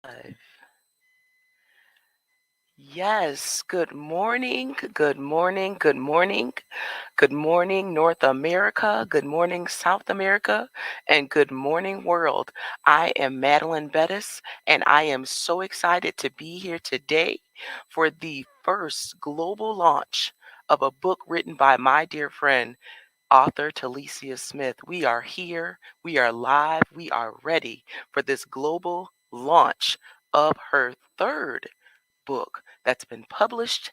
Live. Yes, good morning, good morning, good morning, good morning, North America, good morning, South America, and good morning, world. I am Madeline Bettis, and I am so excited to be here today for the first global launch of a book written by my dear friend, Author Talicia Smith. We are here, we are live, we are ready for this global launch of her third book that's been published,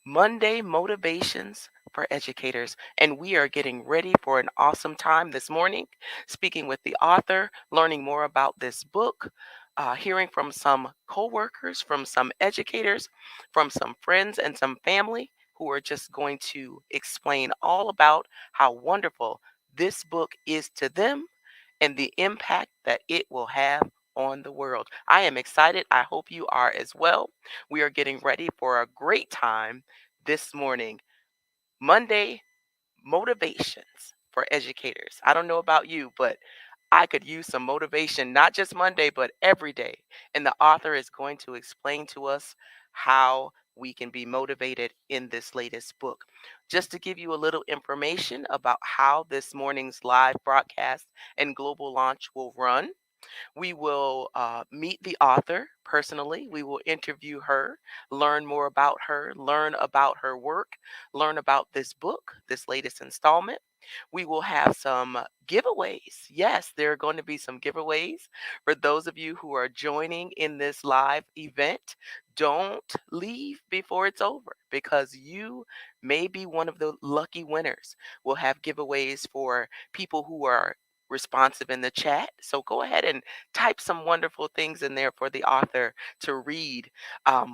Monday Motivations for Educators. And we are getting ready for an awesome time this morning, speaking with the author, learning more about this book, hearing from some coworkers, from some educators, from some friends, and some family who are just going to explain all about how wonderful this book is to them and the impact that it will have on the world. I am excited. I hope you are as well. We are getting ready for a great time this morning. Monday motivations for educators. I don't know about you, but I could use some motivation, not just Monday, but every day. And the author is going to explain to us how we can be motivated in this latest book. Just to give you a little information about how this morning's live broadcast and global launch will run. We will meet the author personally. We will interview her, learn more about her, learn about her work, learn about this book, this latest installment. We will have some giveaways. Yes, there are going to be some giveaways for those of you who are joining in this live event. Don't leave before it's over because you may be one of the lucky winners. We'll have giveaways for people who are responsive in the chat. So go ahead and type some wonderful things in there for the author to read.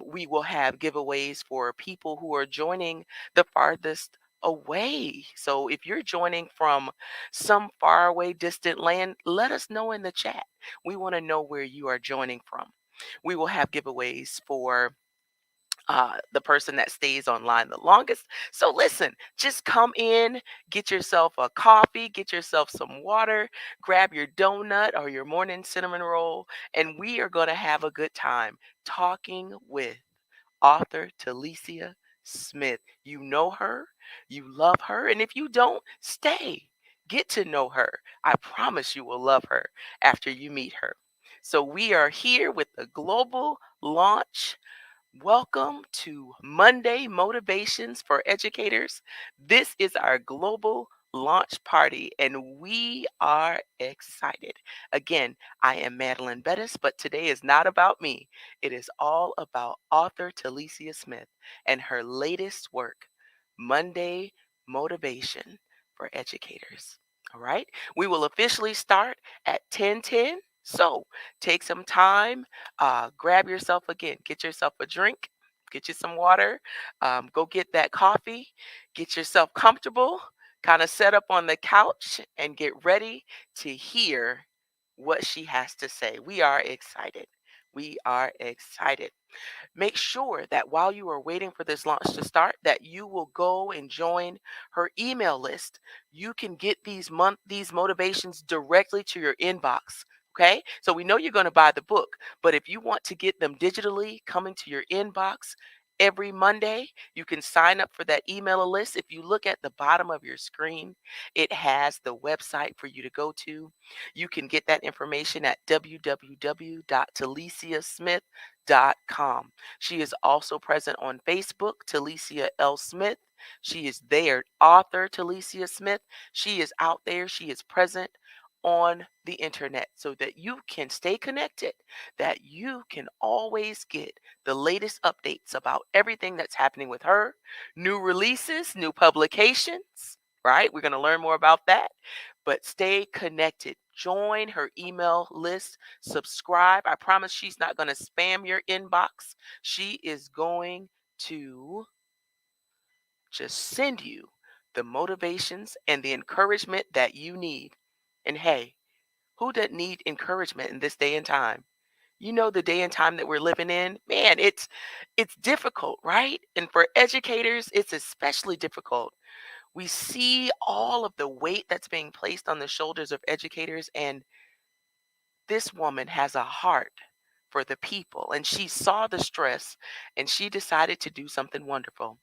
We will have giveaways for people who are joining the farthest away. So if you're joining from some faraway distant land, let us know in the chat. We want to know where you are joining from. We will have giveaways for the person that stays online the longest. So listen, just come in, get yourself a coffee, get yourself some water, grab your donut or your morning cinnamon roll, and we are going to have a good time talking with author Talicia Smith. You know her, you love her, and if you don't, stay. Get to know her. I promise you will love her after you meet her. So we are here with the global launch. Welcome to Monday Motivations for Educators. This is our global launch party, and we are excited. Again, I am Madeline Bettis, but today is not about me. It is all about author Talicia Smith and her latest work, Monday Motivation for Educators. All right, we will officially start at 10:10. So take some time, grab yourself again, get yourself a drink, get you some water, go get that coffee, get yourself comfortable, kind of set up on the couch, and get ready to hear what she has to say. We are excited. We are excited. Make sure that while you are waiting for this launch to start, that you will go and join her email list. You can get these motivations directly to your inbox. Okay, so we know you're going to buy the book, but if you want to get them digitally coming to your inbox every Monday, you can sign up for that email list. If you look at the bottom of your screen, it has the website for you to go to. You can get that information at www.taliciasmith.com. She is also present on Facebook, Talicia L. Smith. She is there, author Talicia Smith. She is out there. She is present on the internet so that you can stay connected, that you can always get the latest updates about everything that's happening with her, new releases, new publications, right? We're going to learn more about that. But stay connected. Join her email list. Subscribe. I promise she's not going to spam your inbox. She is going to just send you the motivations and the encouragement that you need. And hey, who doesn't need encouragement in this day and time? You know, the day and time that we're living in, man, it's difficult, right? And for educators, it's especially difficult. We see all of the weight that's being placed on the shoulders of educators, and this woman has a heart for the people. And she saw the stress and she decided to do something wonderful.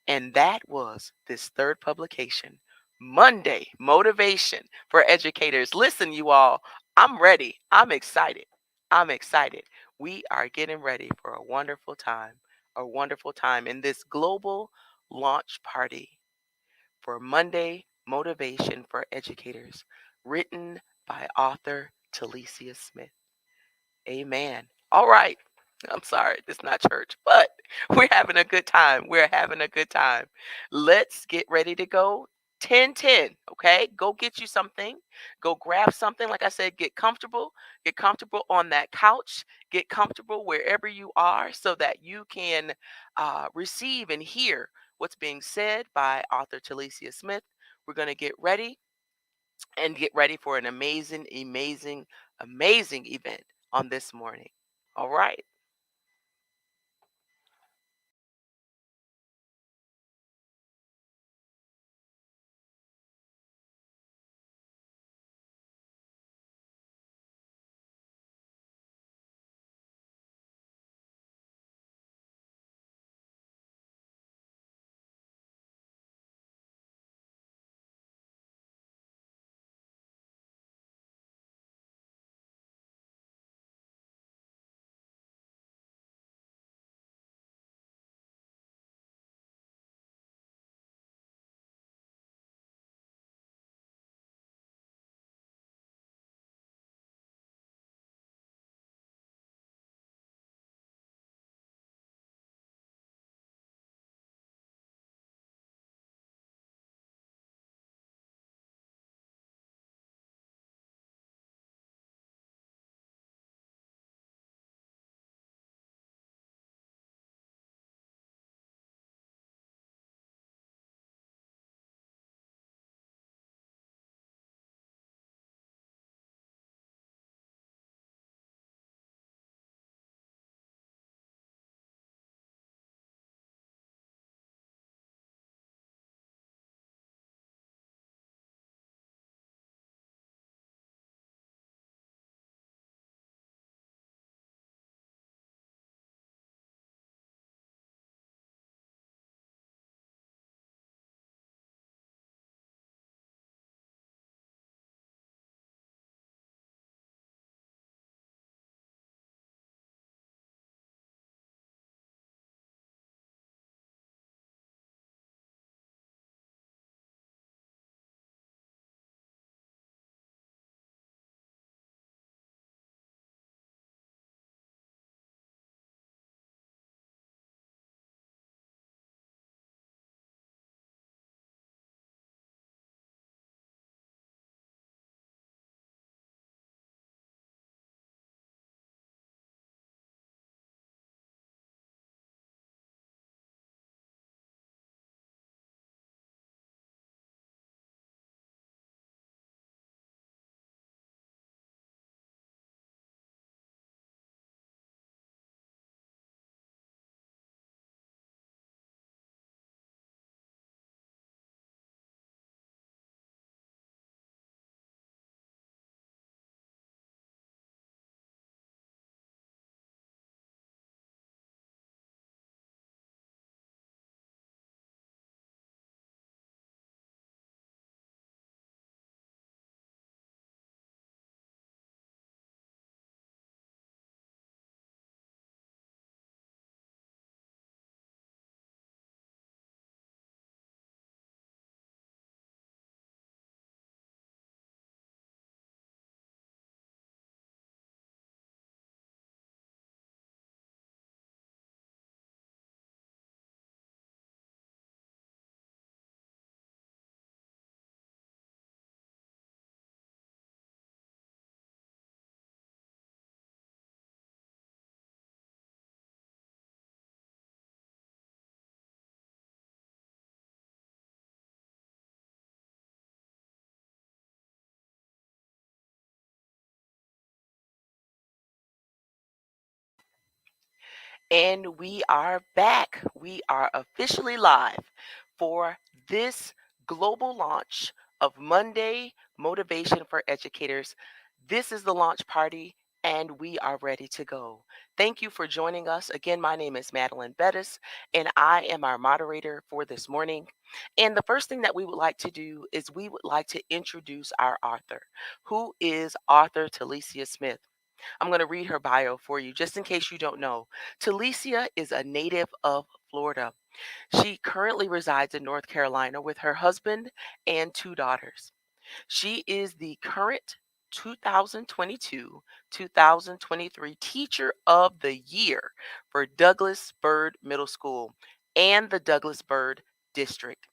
And that was this third publication, Monday Motivation for Educators. Listen, you all, I'm ready. I'm excited. I'm excited. We are getting ready for a wonderful time in this global launch party for Monday Motivation for Educators, written by author Talicia Smith. Amen. All right. I'm sorry, it's not church, but we're having a good time. We're having a good time. Let's get ready to go. 10-10. Okay? Go get you something. Go grab something. Like I said, get comfortable. Get comfortable on that couch. Get comfortable wherever you are so that you can receive and hear what's being said by author Talicia Smith. We're going to get ready and get ready for an amazing, amazing, amazing event on this morning. All right. And we are back. We are officially live for this global launch of Monday Motivation for Educators. This is the launch party. And we are ready to go. Thank you for joining us. Again, my name is Madeline Bettis, and I am our moderator for this morning. And the first thing that we would like to do is we would like to introduce our author, who is Author Talicia Smith. I'm going to read her bio for you, just in case you don't know. Talicia is a native of Florida. She currently resides in North Carolina with her husband and two daughters. She is the current 2022-2023 Teacher of the Year for Douglas Byrd Middle School and the Douglas Byrd District.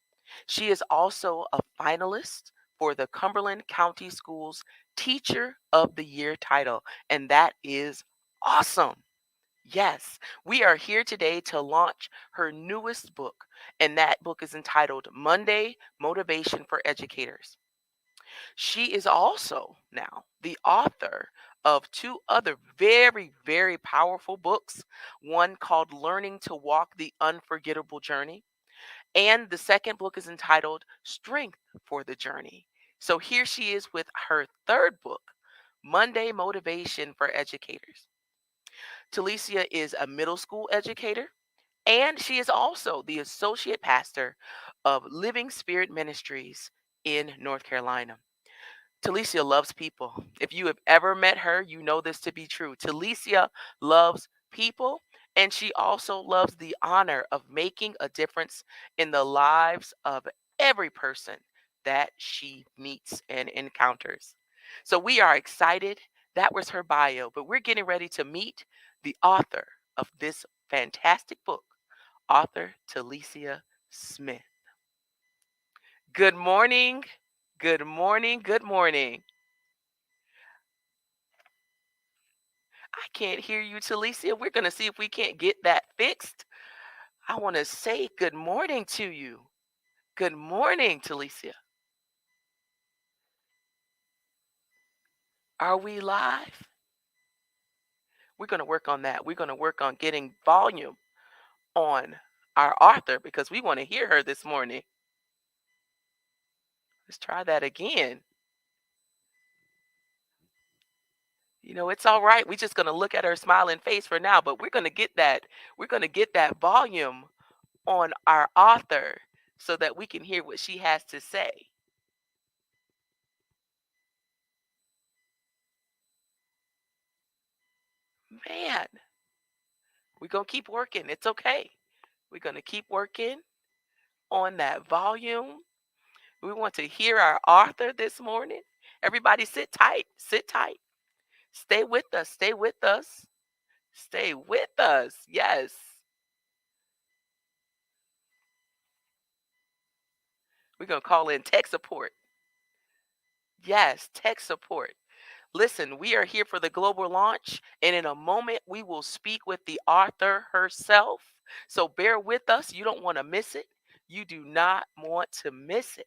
She is also a finalist for the Cumberland County Schools Teacher of the Year title, and that is awesome. Yes, we are here today to launch her newest book, and that book is entitled Monday Motivation for Educators. She is also now the author of two other very, very powerful books, one called Learning to Walk the Unforgettable Journey, and the second book is entitled Strength for the Journey. So here she is with her third book, Monday Motivation for Educators. Talicia is a middle school educator, and she is also the associate pastor of Living Spirit Ministries in North Carolina. Talicia loves people. If you have ever met her, you know this to be true. Talicia loves people, and she also loves the honor of making a difference in the lives of every person that she meets and encounters. So we are excited. That was her bio, but we're getting ready to meet the author of this fantastic book, Author Talicia Smith. Good morning. Good morning. Good morning. I can't hear you, Talicia. We're going to see if we can't get that fixed. I want to say good morning to you. Good morning, Talicia. Are we live? We're going to work on that. We're going to work on getting volume on our author because we want to hear her this morning. Let's try that again. You know, it's all right. We're just going to look at her smiling face for now, but we're going to get that. We're going to get that volume on our author so that we can hear what she has to say. Man, we're going to keep working. It's okay. We're going to keep working on that volume. We want to hear our author this morning. Everybody sit tight. Sit tight. Stay with us. Stay with us. Stay with us. Yes. We're going to call in tech support. Yes, tech support. Listen, we are here for the global launch, and in a moment, we will speak with the author herself. So bear with us. You don't want to miss it. You do not want to miss it.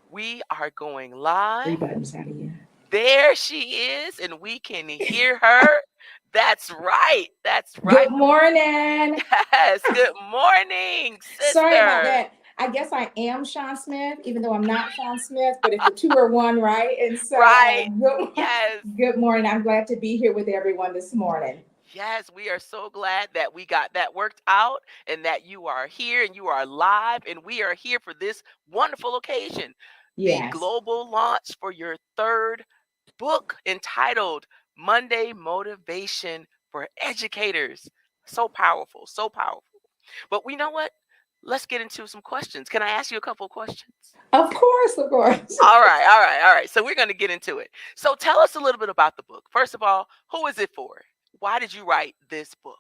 We are going live. Three buttons out of you. There she is, and we can hear her. That's right. That's right. Good morning. Yes. Good morning, Sorry about sister. that. I guess I am Sean Smith, even though I'm not Sean Smith, but if the two are one, right? And so, Right. good, Yes. good morning. I'm glad to be here with everyone this morning. Yes, we are so glad that we got that worked out and that you are here and you are live and we are here for this wonderful occasion, the Yes. global launch for your third book entitled Monday Motivation for Educators. So powerful, so powerful. But we know what? Let's get into some questions. Can I ask you a couple of questions? Of course, of course. All right, all right, all right. So we're going to get into it. So tell us a little bit about the book. First of all, who is it for? Why did you write this book?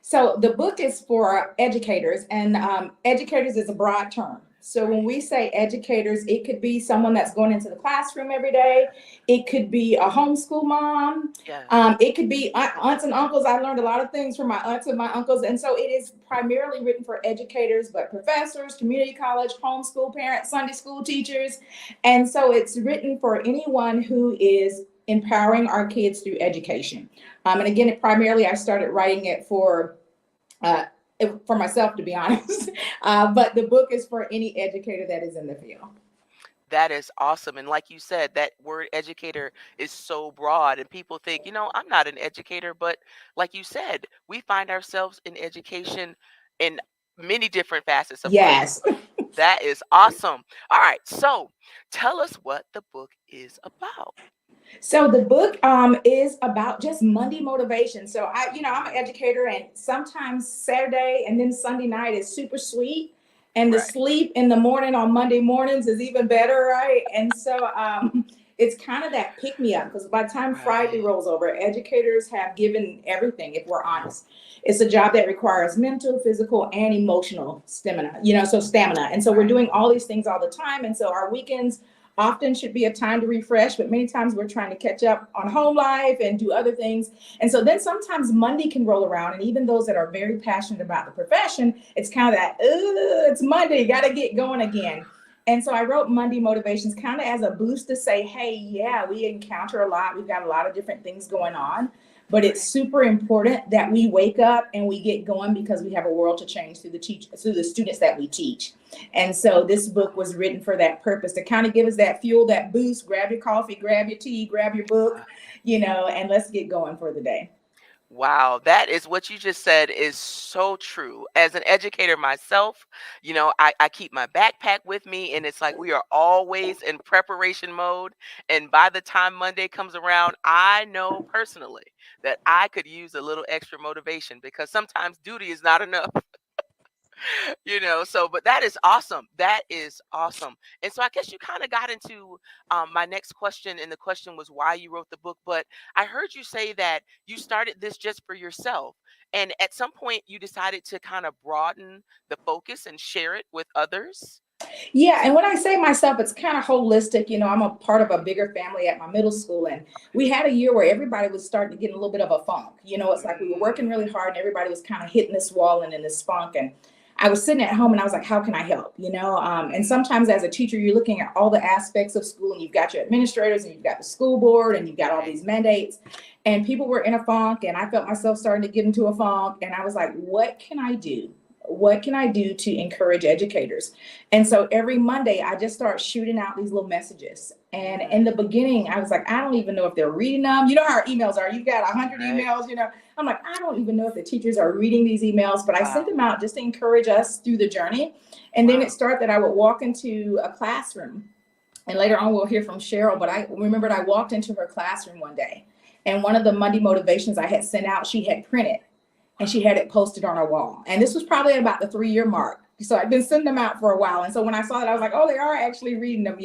So the book is for educators, and educators is a broad term. So when we say educators, it could be someone that's going into the classroom every day. It could be a homeschool mom. Yes. It could be aunts and uncles. I learned a lot of things from my aunts and my uncles, and so it is primarily written for educators, but professors, community college, homeschool parents, Sunday school teachers, and so it's written for anyone who is empowering our kids through education. And again, primarily I started writing it uh, for myself, to be honest. But the book is for any educator that is in the field. That is awesome. And like you said, that word educator is so broad, and people think, I'm not an educator, but like you said, we find ourselves in education in many different facets of life. Yes. That is awesome. All right. So tell us what the book is about. So the book is about just Monday motivation. So I'm an Mm, educator, and sometimes Saturday and then Sunday night is super sweet, and the right. sleep in the morning on Monday mornings is even better, right? And so it's kind of that pick me up, because by the time Friday Right. rolls over, educators have given everything. If we're honest, it's a job that requires mental, physical, and emotional stamina. So stamina, and so we're Right. doing all these things all the time, and so our weekends often should be a time to refresh, but many times we're trying to catch up on home life and do other things. And so then sometimes Monday can roll around, and even those that are very passionate about the profession, it's kind of that, it's Monday, got to get going again. And so I wrote Monday Motivations kind of as a boost to say, hey, yeah, we encounter a lot. We've got a lot of different things going on, but it's Right. super important that we wake up and we get going, because we have a world to change through the students that we teach. And so this book was written for that purpose, to kind of give us that fuel, that boost. Grab your coffee, grab your tea, grab your book, and let's get going for the day. Wow, that is what you just said is so true. As an educator myself, I keep my backpack with me, and it's like we are always in preparation mode. And by the time Monday comes around, I know personally that I could use a little extra motivation, because sometimes duty is not enough. So but that is awesome. That is awesome. And so I guess you kind of got into my next question, and the question was why you wrote the book. But I heard you say that you started this just for yourself, and at some point you decided to kind of broaden the focus and share it with others. Yeah, and when I say myself, it's kind of holistic. I'm a part of a bigger family at my middle school, and we had a year where everybody was starting to get a little bit of a funk. It's like we were working Mm, really hard, and everybody was kind of hitting this wall and in this funk. And I was sitting at home, and I was like, how can I help? And sometimes as a teacher, you're looking at all the aspects of school, and you've got your administrators, and you've got the school board, and you've got all right. these mandates. And people were in a funk, and I felt myself starting to get into a funk. And I was like, what can I do? What can I do to encourage educators? And so every Monday, I just start shooting out these little messages. And in the Mm, beginning, I was like, I don't even know if they're reading them. You know how our emails are. You've got 100 right. emails. I'm like, I don't even know if the teachers are reading these emails, but I sent Wow. them out just to encourage us through the journey. And then it Wow. started that I would walk into a classroom. And later on, we'll hear from Cheryl. But I remembered I walked into her classroom one day, and one of the Monday motivations I had sent out, she had printed, and she had it posted on her wall. And this was probably at about the 3 year mark. So I'd been sending them out for a while. And so when I saw that, I was like, oh, they are actually reading them.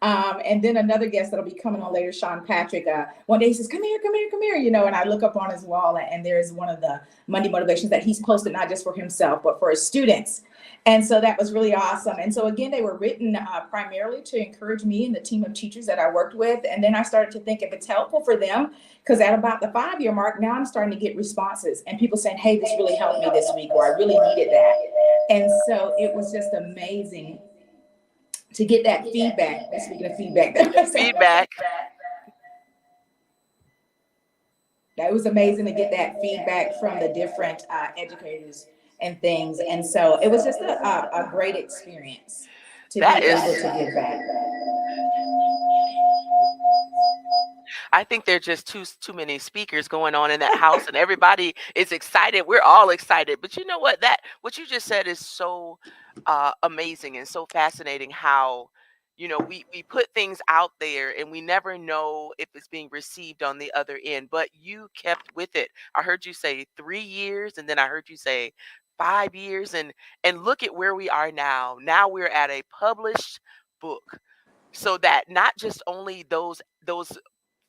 And then another guest that'll be coming on later, Sean Patrick, one day he says, come here, come here, come here. And I look up on his wall, and there's one of the Monday motivations that he's posted, not just for himself, but for his students. And so that was really awesome. And so again, they were written primarily to encourage me and the team of teachers that I worked with. And then I started to think if it's helpful for them, because at about the 5 year mark, now I'm starting to get responses and people saying, hey, this really helped me this week, or I really needed that. And so it was just amazing to get that feedback. Speaking of feedback, Feedback. that was amazing to get that feedback from the different educators and things. And so it was just a great experience to be That is able to give back. I think there are just too many speakers going on in that house, and everybody is excited. We're all excited. But you know what? That what you just said is so amazing and so fascinating. How we put things out there, and we never know if it's being received on the other end. But you kept with it. I heard you say 3 years, and then I heard you say 5 years, and look at where we are now. Now we're at a published book, so that not just only those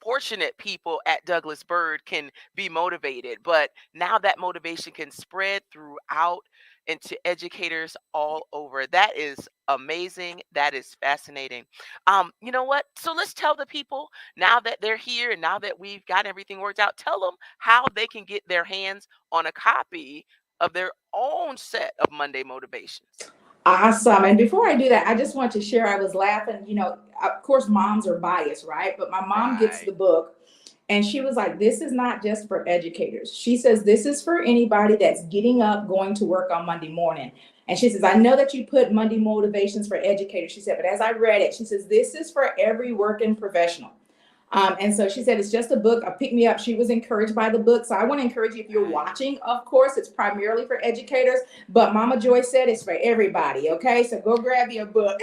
fortunate people at Douglas Byrd can be motivated, but now that motivation can spread throughout into educators all over. That is amazing. That is fascinating. You know what? So let's tell the people, now that they're here and now that we've got everything worked out, tell them how they can get their hands on a copy of their own set of Monday motivations. Awesome. And before I do that, I just want to share, I was laughing. Of course, moms are biased, right? But my mom gets Right. the book, and she was like, this is not just for educators. She says, this is for anybody that's getting up, going to work on Monday morning. And she says, I know that you put Monday Motivations for Educators. She said, but as I read it, she says, this is for every working professional. And so she said, it's just a book. Pick me up. She was encouraged by the book. So I want to encourage you, if you're Right. watching, of course, it's primarily for educators, but Mama Joy said it's for everybody. Okay. So go grab your book.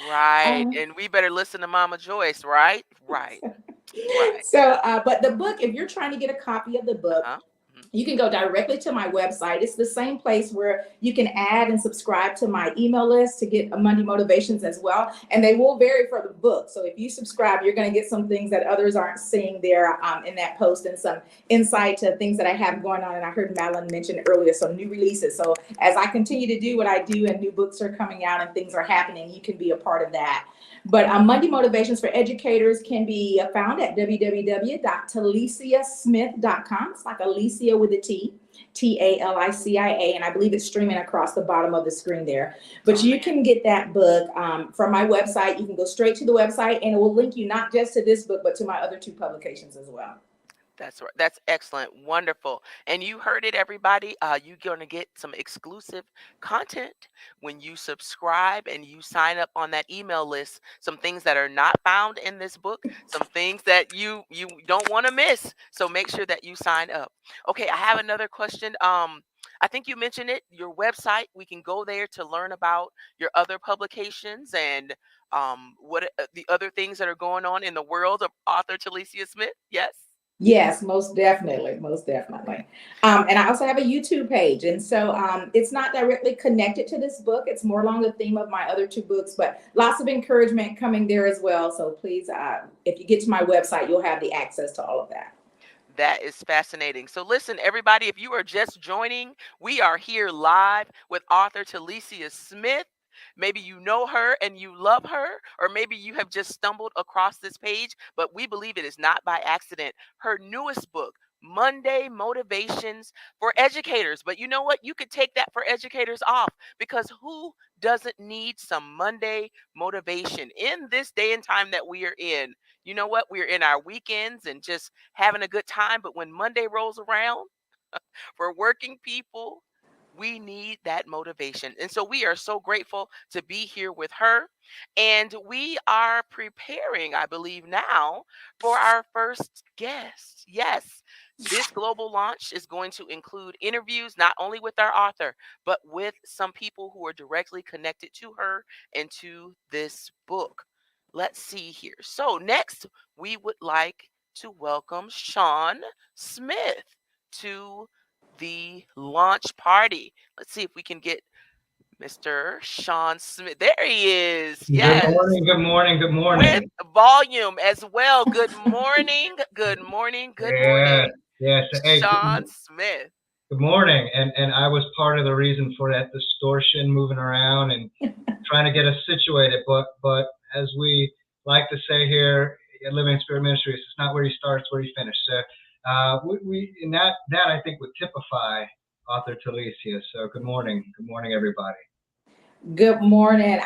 Right. um, And we better listen to Mama Joyce, right? Right. Right. but the book, if you're trying to get a copy of the book, Uh-huh. Mhm. you can go directly to my website. It's the same place where you can add and subscribe to my email list to get Monday Motivations as well. And they will vary for the book. So if you subscribe, you're going to get some things that others aren't seeing there in that post, and some insight to things that I have going on. And I heard Madeline mention earlier, some new releases. So as I continue to do what I do and new books are coming out and things are happening, you can be a part of that. But Monday Motivations for Educators can be found at www.taliciasmith.com. It's like Alicia with a T, Talicia, and I believe it's streaming across the bottom of the screen there. But Oh you man. can get that book from my website. You can go straight to the website, and it will link you not just to this book, but to my other two publications as well. That's right. That's excellent. Wonderful. And you heard it, everybody. You're going to get some exclusive content when you subscribe and you sign up on that email list. Some things that are not found in this book, some things that you don't want to miss. So make sure that you sign up. Okay, I have another question. I think you mentioned it, your website. We can go there to learn about your other publications and what the other things that are going on in the world of author Talicia Smith. Yes? Yes, most definitely, most Okay. definitely. And I also have a YouTube page, and so it's not directly connected to this book. It's more along the theme of my other two books, but lots of encouragement coming there as well. So please, if you get to my website, you'll have the access to all of that. That is fascinating. So, listen, everybody, if you are just joining, we are here live with author Talicia Smith. Maybe you know her and you love her, or maybe you have just stumbled across this page, but we believe it is not by accident. Her newest book, Monday Motivations for Educators. But you know what? You could take that for educators off, because who doesn't need some Monday motivation in this day and time that we are in? You know what? We're in our weekends and just having a good time. But when Monday rolls around, for working people, we need that motivation. And so we are so grateful to be here with her. And we are preparing, I believe, now for our first guest. Yes, this global launch is going to include interviews not only with our author, but with some people who are directly connected to her and to this book. Let's see here. So, next, we would like to welcome Sean Smith to the launch party. Let's see if we can get Mr. Sean Smith. There he is. Good Yes. morning, good morning, good With morning. volume as well. Good morning. Good morning. Good Yes, morning. yes. Hey, Sean Smith. good morning. And I was part of the reason for that distortion, moving around and trying to get us situated. But as we like to say here at Living Spirit Ministries, it's not where you start, it's where you finish. So we in that I think would typify author Talicia. So good morning, everybody. Good morning.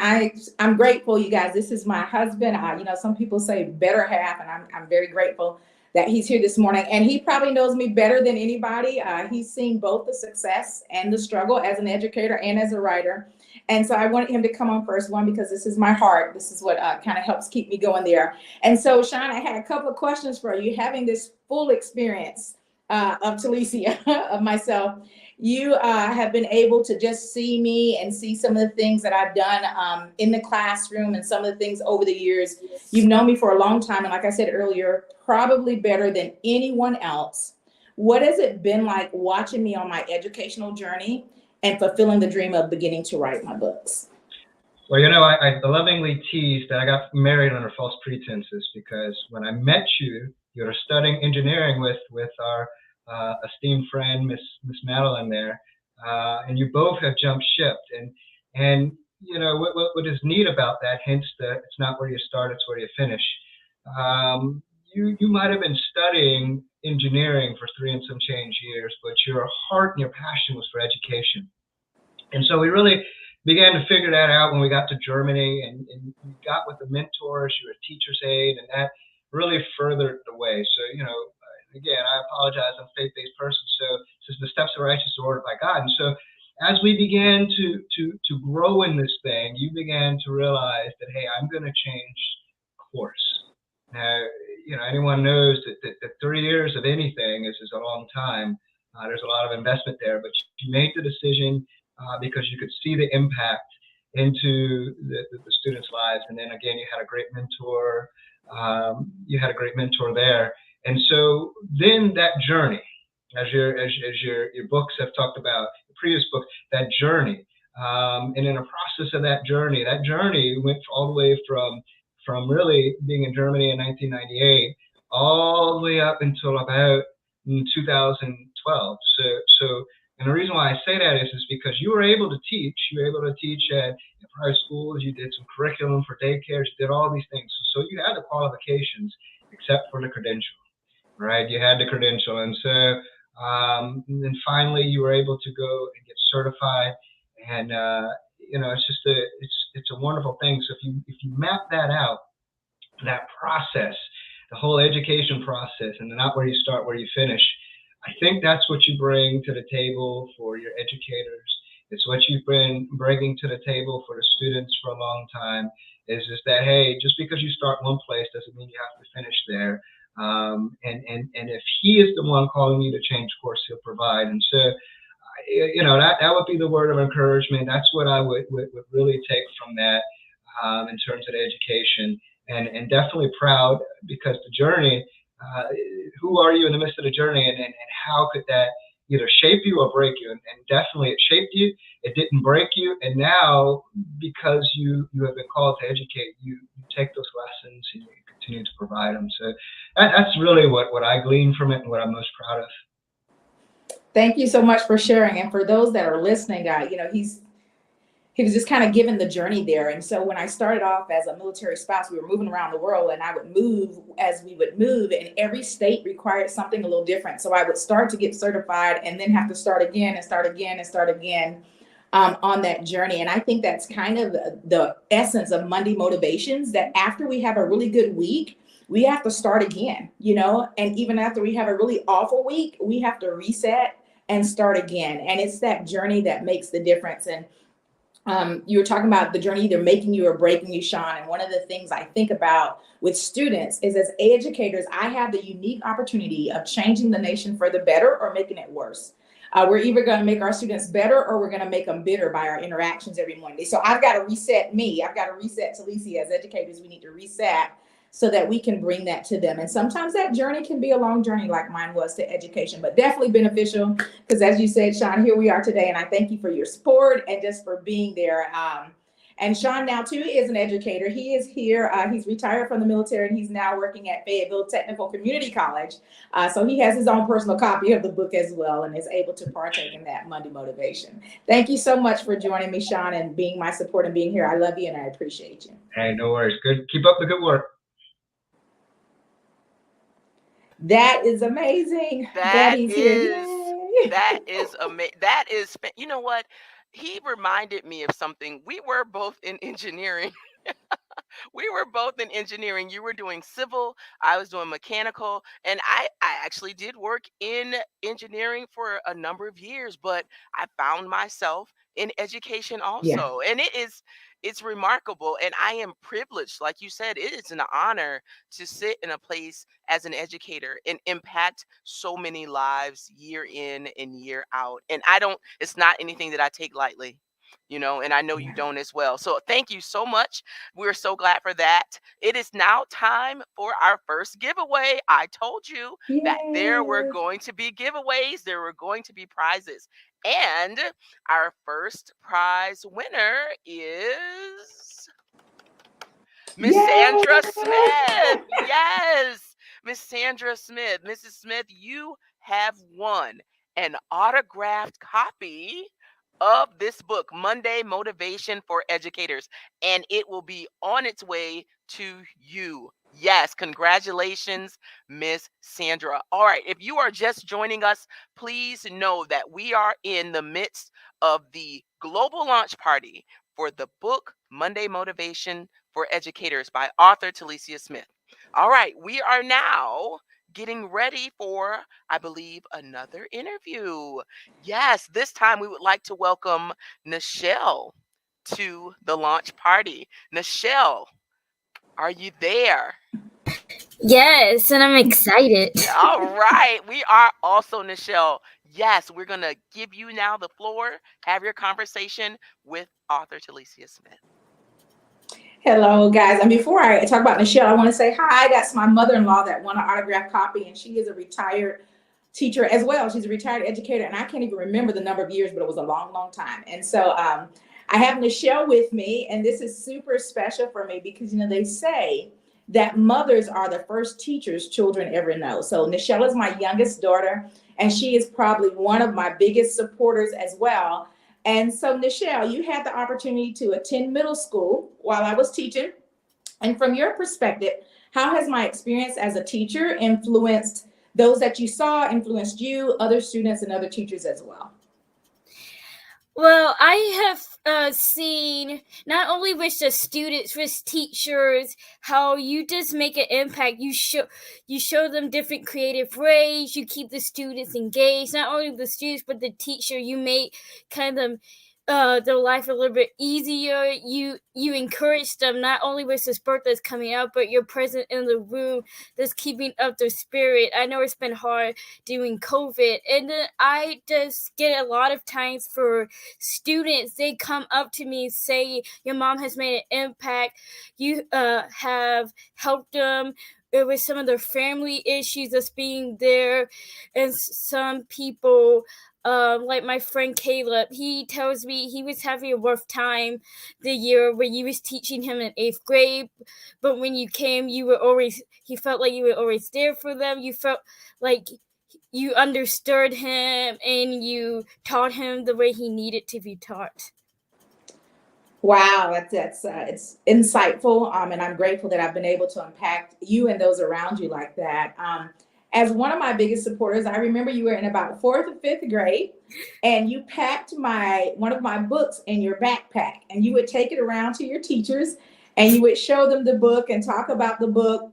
I'm grateful, you guys. This is my husband. Some people say better half, and I'm very grateful that he's here this morning. And he probably knows me better than anybody. He's seen both the success and the struggle as an educator and as a writer. And so I wanted him to come on first, one, because this is my heart. This is what kind of helps keep me going there. And so, Sean, I had a couple of questions for you. Having this full experience of Talicia, of myself, you have been able to just see me and see some of the things that I've done in the classroom and some of the things over the years. You've known me for a long time. And like I said earlier, probably better than anyone else. What has it been like watching me on my educational journey and fulfilling the dream of beginning to write my books? Well, I lovingly teased that I got married under false pretenses because when I met you, you were studying engineering with our esteemed friend Miss Madeline there, and you both have jumped ship. And what is neat about that, hence that it's not where you start, it's where you finish. You might have been studying engineering for 3 and some change years, but your heart and your passion was for education. And so we really began to figure that out when we got to Germany, and we got with the mentors, you were a teacher's aide, and that really furthered the way. So, again, I apologize, I'm a faith-based person. So, since the steps of righteousness are ordered by God. And so as we began to grow in this thing, you began to realize that, hey, I'm going to change course. Now, anyone knows that 3 years of anything is a long time. There's a lot of investment there, but you made the decision because you could see the impact into the students' lives. And then again, you had a great mentor. You had a great mentor there, and so then that journey, as your books have talked about, the previous book, that journey, and in the process of that journey went all the way from really being in Germany in 1998 all the way up until about 2012. And the reason why I say that is because you were able to teach. You were able to teach at private schools. You did some curriculum for daycares. You did all these things. So you had the qualifications, except for the credential, right? You had the credential, and so and then finally you were able to go and get certified, and it's just it's a wonderful thing. So if you map that out, that process, the whole education process, and not where you start, where you finish. I think that's what you bring to the table for your educators. It's what you've been bringing to the table for the students for a long time. Is that, hey, just because you start one place doesn't mean you have to finish there. And if he is the one calling you to change course, he'll provide. And so, that would be the word of encouragement. That's what I would really take from that in terms of the education, and definitely proud because the journey. Who are you in the midst of the journey, and how could that either shape you or break you? And definitely, it shaped you. It didn't break you, and now because you have been called to educate, you take those lessons and you continue to provide them. So that's really what I glean from it and what I'm most proud of. Thank you so much for sharing. And for those that are listening, he was just kind of given the journey there. And so when I started off as a military spouse, we were moving around the world, and I would move as we would move, and every state required something a little different. So I would start to get certified and then have to start again and start again and start again on that journey. And I think that's kind of the essence of Monday motivations, that after we have a really good week, we have to start again, and even after we have a really awful week, we have to reset and start again. And it's that journey that makes the difference. And you were talking about the journey either making you or breaking you, Sean. And one of the things I think about with students is, as educators, I have the unique opportunity of changing the nation for the better or making it worse. We're either going to make our students better or we're going to make them bitter by our interactions every Monday. So I've got to reset me. I've got to reset Talicia. As educators, we need to reset so that we can bring that to them. And sometimes that journey can be a long journey, like mine was to education, but definitely beneficial because, as you said, Sean, here we are today. And I thank you for your support and just for being there. And Sean now, too, is an educator. He is here. He's retired from the military, and he's now working at Fayetteville Technical Community College. So he has his own personal copy of the book as well and is able to partake in that Monday motivation. Thank you so much for joining me, Sean, and being my support and being here. I love you and I appreciate you. Hey, no worries. Good. Keep up the good work. That is amazing that That he's here. is Yay. that is amazing. That is you know what? He reminded me of something. We were both in engineering. We were both in engineering. You were doing civil, I was doing mechanical, and I actually did work in engineering for a number of years, but I found myself in education Yeah. also. And it's remarkable, and I am privileged. Like you said, it is an honor to sit in a place as an educator and impact so many lives year in and year out. And I don't it's not anything that I take lightly. And I know you Yeah. don't as well. So thank you so much. We're so glad for that. It is now time for our first giveaway. I told you that there were Yes. going to be giveaways, there were going to be prizes. And our first prize winner is Miss Yes. Sandra Smith. Yes, Miss Sandra Smith. Mrs. Smith, you have won an autographed copy of this book, Monday Motivation for Educators, and it will be on its way to you. Yes, congratulations, Miss Sandra. All right, if you are just joining us, please know that we are in the midst of the global launch party for the book Monday Motivation for Educators by author Talicia Smith. All right, we are now getting ready for, I believe, another interview. Yes, this time we would like to welcome Nichelle to the launch party. Nichelle, are you there? Yes, and I'm excited. All right. We are also, Nichelle. Yes, we're going to give you now the floor. Have your conversation with author Talicia Smith. Hello, guys. And before I talk about Nichelle, I want to say hi. That's my mother-in-law that won an autographed copy, and she is a retired teacher as well. She's a retired educator, and I can't even remember the number of years, but it was a long, long time. And so I have Nichelle with me, and this is super special for me because, they say that mothers are the first teachers children ever know. So Nichelle is my youngest daughter, and she is probably one of my biggest supporters as well. And so, Nichelle, you had the opportunity to attend middle school while I was teaching. And from your perspective, how has my experience as a teacher influenced those that you saw, influenced you, other students, and other teachers as well? Well, I have seen not only with the students, with teachers, how you just make an impact. You show them different creative ways. You keep the students engaged. Not only the students, but the teacher. You make kind of their life a little bit easier. You encourage them not only with the sport that's coming out, but you're present in the room, that's keeping up their spirit. I know it's been hard during COVID, and then I just get a lot of times for students, they come up to me and say, your mom has made an impact. You have helped them with some of their family issues, us being there. And some people, like my friend Caleb, he tells me he was having a rough time the year where you was teaching him in 8th grade, but when you came, he felt like you were always there for them. You felt like you understood him and you taught him the way he needed to be taught. Wow, that's it's insightful, and I'm grateful that I've been able to impact you and those around you like that. As one of my biggest supporters, I remember you were in about 4th or 5th grade, and you packed one of my books in your backpack, and you would take it around to your teachers, and you would show them the book and talk about the book,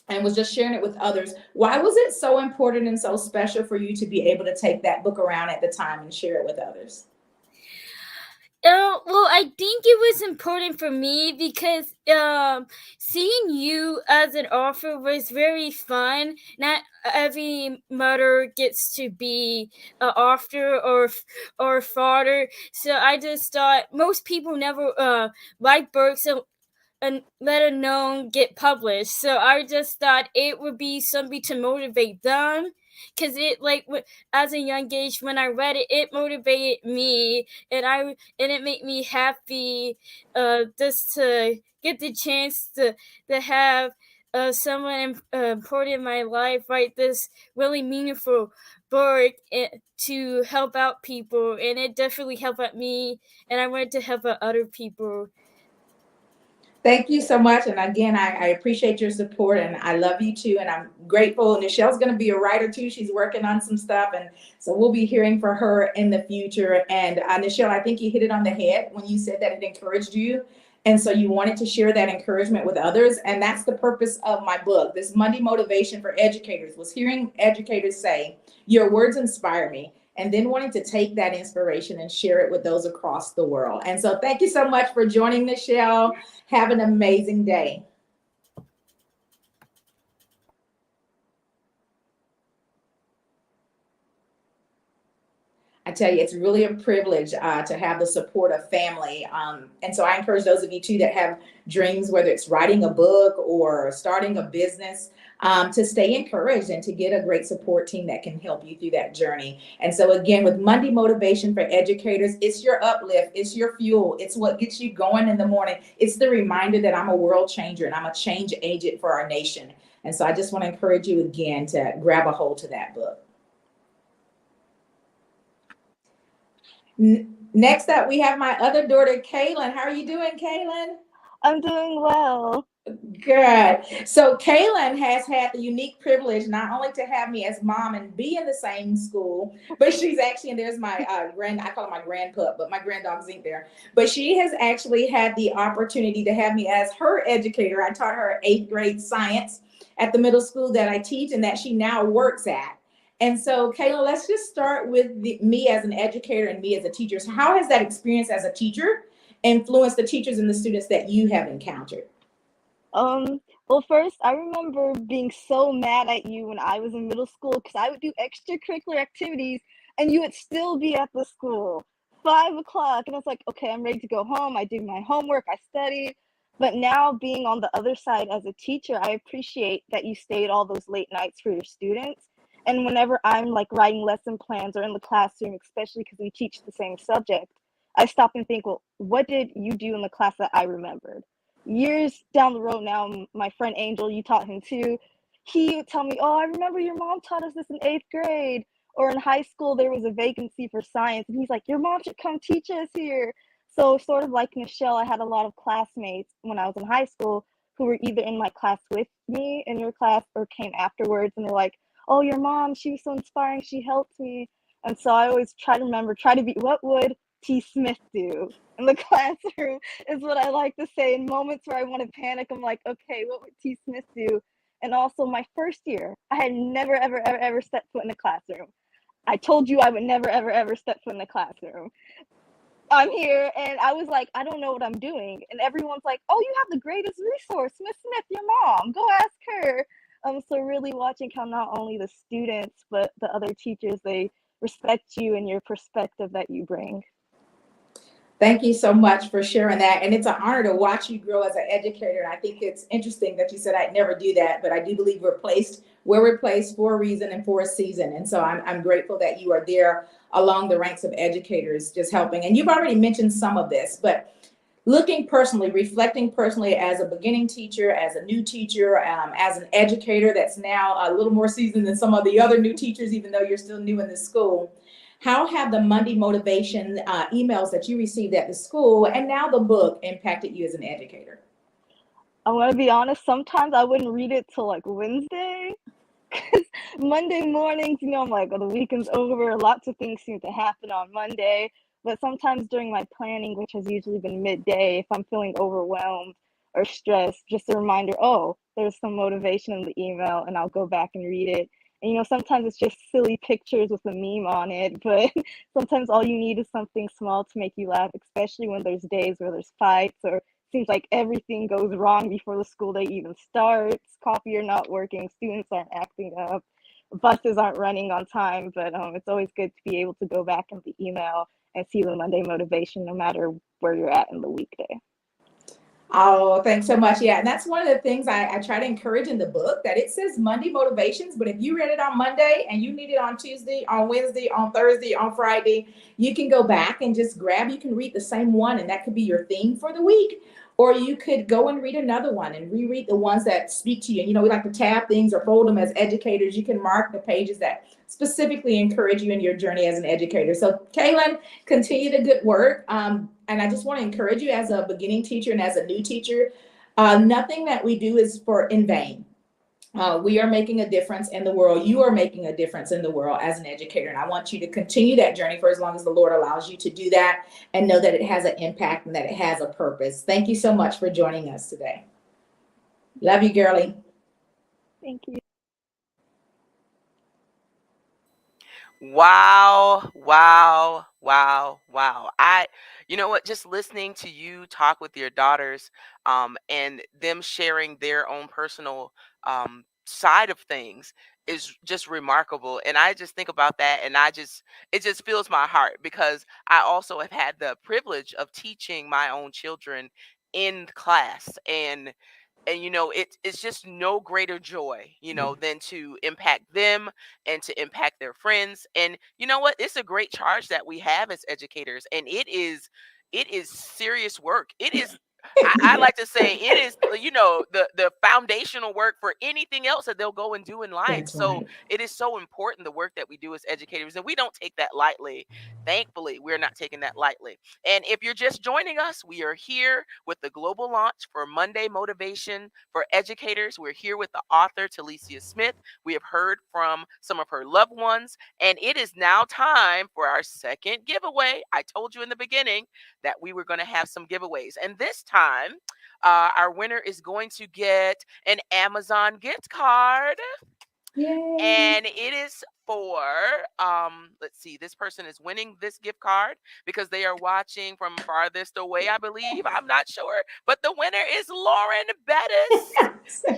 and was just sharing it with others. Why was it so important and so special for you to be able to take that book around at the time and share it with others? Well, I think it was important for me because seeing you as an author was very fun. Not every mother gets to be an author or father, so I just thought most people never write books and let alone get published. So I just thought it would be something to motivate them. Because it, like, as a young age, when I read it, it motivated me, and it made me happy just to get the chance to have someone important in my life write this really meaningful book to help out people, and it definitely helped out me, and I wanted to help out other people. Thank you so much. And again, I appreciate your support, and I love you too. And I'm grateful. Nichelle's going to be a writer too. She's working on some stuff. And so we'll be hearing from her in the future. And Nichelle, I think you hit it on the head when you said that it encouraged you. And so you wanted to share that encouragement with others. And that's the purpose of my book. This Monday Motivation for Educators was hearing educators say, your words inspire me, and then wanting to take that inspiration and share it with those across the world. And so thank you so much for joining, Nichelle. Have an amazing day. I tell you, it's really a privilege to have the support of family. And so I encourage those of you too that have dreams, whether it's writing a book or starting a business, to stay encouraged and to get a great support team that can help you through that journey. And so again, with Monday Motivation for Educators, it's your uplift, it's your fuel, it's what gets you going in the morning. It's the reminder that I'm a world changer and I'm a change agent for our nation. And so I just want to encourage you again to grab a hold to that book. Next up, we have my other daughter, Kaylin. How are you doing, Kaylin? I'm doing well. Good. So Kaylin has had the unique privilege not only to have me as mom and be in the same school, but she's actually, and there's my I call her my grandpup, but my granddog's ain't there. But she has actually had the opportunity to have me as her educator. I taught her 8th grade science. at the middle school that I teach and that she now works at. And so, Kayla, let's just start with me as an educator and me as a teacher. So how has that experience as a teacher influenced the teachers and the students that you have encountered? Well, first, I remember being so mad at you when I was in middle school because I would do extracurricular activities and you would still be at the school 5 o'clock. And I was like, okay, I'm ready to go home. I did my homework, I studied. But now, being on the other side as a teacher, I appreciate that you stayed all those late nights for your students. And whenever I'm like writing lesson plans or in the classroom, especially because we teach the same subject, I stop and think, well, what did you do in the class that I remembered? Years down the road now, my friend Angel, you taught him too. He would tell me, "Oh, I remember your mom taught us this in 8th grade." Or in high school, there was a vacancy for science, and he's like, "Your mom should come teach us here." So, sort of like Michelle, I had a lot of classmates when I was in high school who were either in my class with me in your class or came afterwards, and they're like, "Oh, your mom, she was so inspiring. She helped me." And so I always try to remember, try to be, what would T. Smith do in the classroom? Is what I like to say. In moments where I want to panic, I'm like, okay, what would T. Smith do? And also, my first year, I had never, ever, ever, ever stepped foot in the classroom. I told you I would never, ever, ever step foot in the classroom. I'm here, and I was like, I don't know what I'm doing. And everyone's like, oh, you have the greatest resource, Miss Smith, your mom. Go ask her. So really watching how not only the students, but the other teachers, they respect you and your perspective that you bring. Thank you so much for sharing that. And it's an honor to watch you grow as an educator. And I think it's interesting that you said I'd never do that, but I do believe we're placed for a reason and for a season. And so I'm grateful that you are there along the ranks of educators just helping. And you've already mentioned some of this, but looking personally, reflecting personally as a beginning teacher, as a new teacher, as an educator that's now a little more seasoned than some of the other new teachers, even though you're still new in the school. How have the Monday motivation emails that you received at the school and now the book impacted you as an educator? I want to be honest, sometimes I wouldn't read it till like Wednesday. Because Monday mornings, I'm like, oh, the weekend's over. Lots of things seem to happen on Monday. But sometimes during my planning, which has usually been midday, if I'm feeling overwhelmed or stressed, just a reminder, oh, there's some motivation in the email, and I'll go back and read it. And sometimes it's just silly pictures with a meme on it, but sometimes all you need is something small to make you laugh, especially when there's days where there's fights or seems like everything goes wrong before the school day even starts. Coffee are not working, students aren't acting up, buses aren't running on time. But it's always good to be able to go back in the email and see the Monday motivation no matter where you're at in the weekday. Oh, thanks so much. Yeah, and that's one of the things I try to encourage in the book, that it says Monday motivations, but if you read it on Monday and you need it on Tuesday, on Wednesday, on Thursday, on Friday, you can go back and just you can read the same one, and that could be your theme for the week. Or you could go and read another one and reread the ones that speak to you. We like to tab things or fold them as educators. You can mark the pages that specifically encourage you in your journey as an educator. So, Kaylin, continue the good work. And I just want to encourage you as a beginning teacher and as a new teacher, nothing that we do is in vain. We are making a difference in the world. You are making a difference in the world as an educator. And I want you to continue that journey for as long as the Lord allows you to do that, and know that it has an impact and that it has a purpose. Thank you so much for joining us today. Love you, girlie. Thank you. Wow, wow, wow, wow. You know what, just listening to you talk with your daughters, and them sharing their own personal side of things is just remarkable. And I just think about that, and it just fills my heart, because I also have had the privilege of teaching my own children in class. And it's just no greater joy, than to impact them and to impact their friends. And you know what, it's a great charge that we have as educators, and it is serious work. It is, I Yeah, like to say, it is, the foundational work for anything else that they'll go and do in life. that's So right. it is so important, the work that we do as educators, and we don't take that lightly. Thankfully, we're not taking that lightly. And if you're just joining us, we are here with the global launch for Monday Motivation for Educators. We're here with the author, Talicia Smith. We have heard from some of her loved ones, and it is now time for our second giveaway. I told you in the beginning that we were going to have some giveaways. And this time, our winner is going to get an Amazon gift card. Yay. And it is for let's see, this person is winning this gift card because they are watching from farthest away, I believe. I'm not sure, but the winner is Lauren Bettis.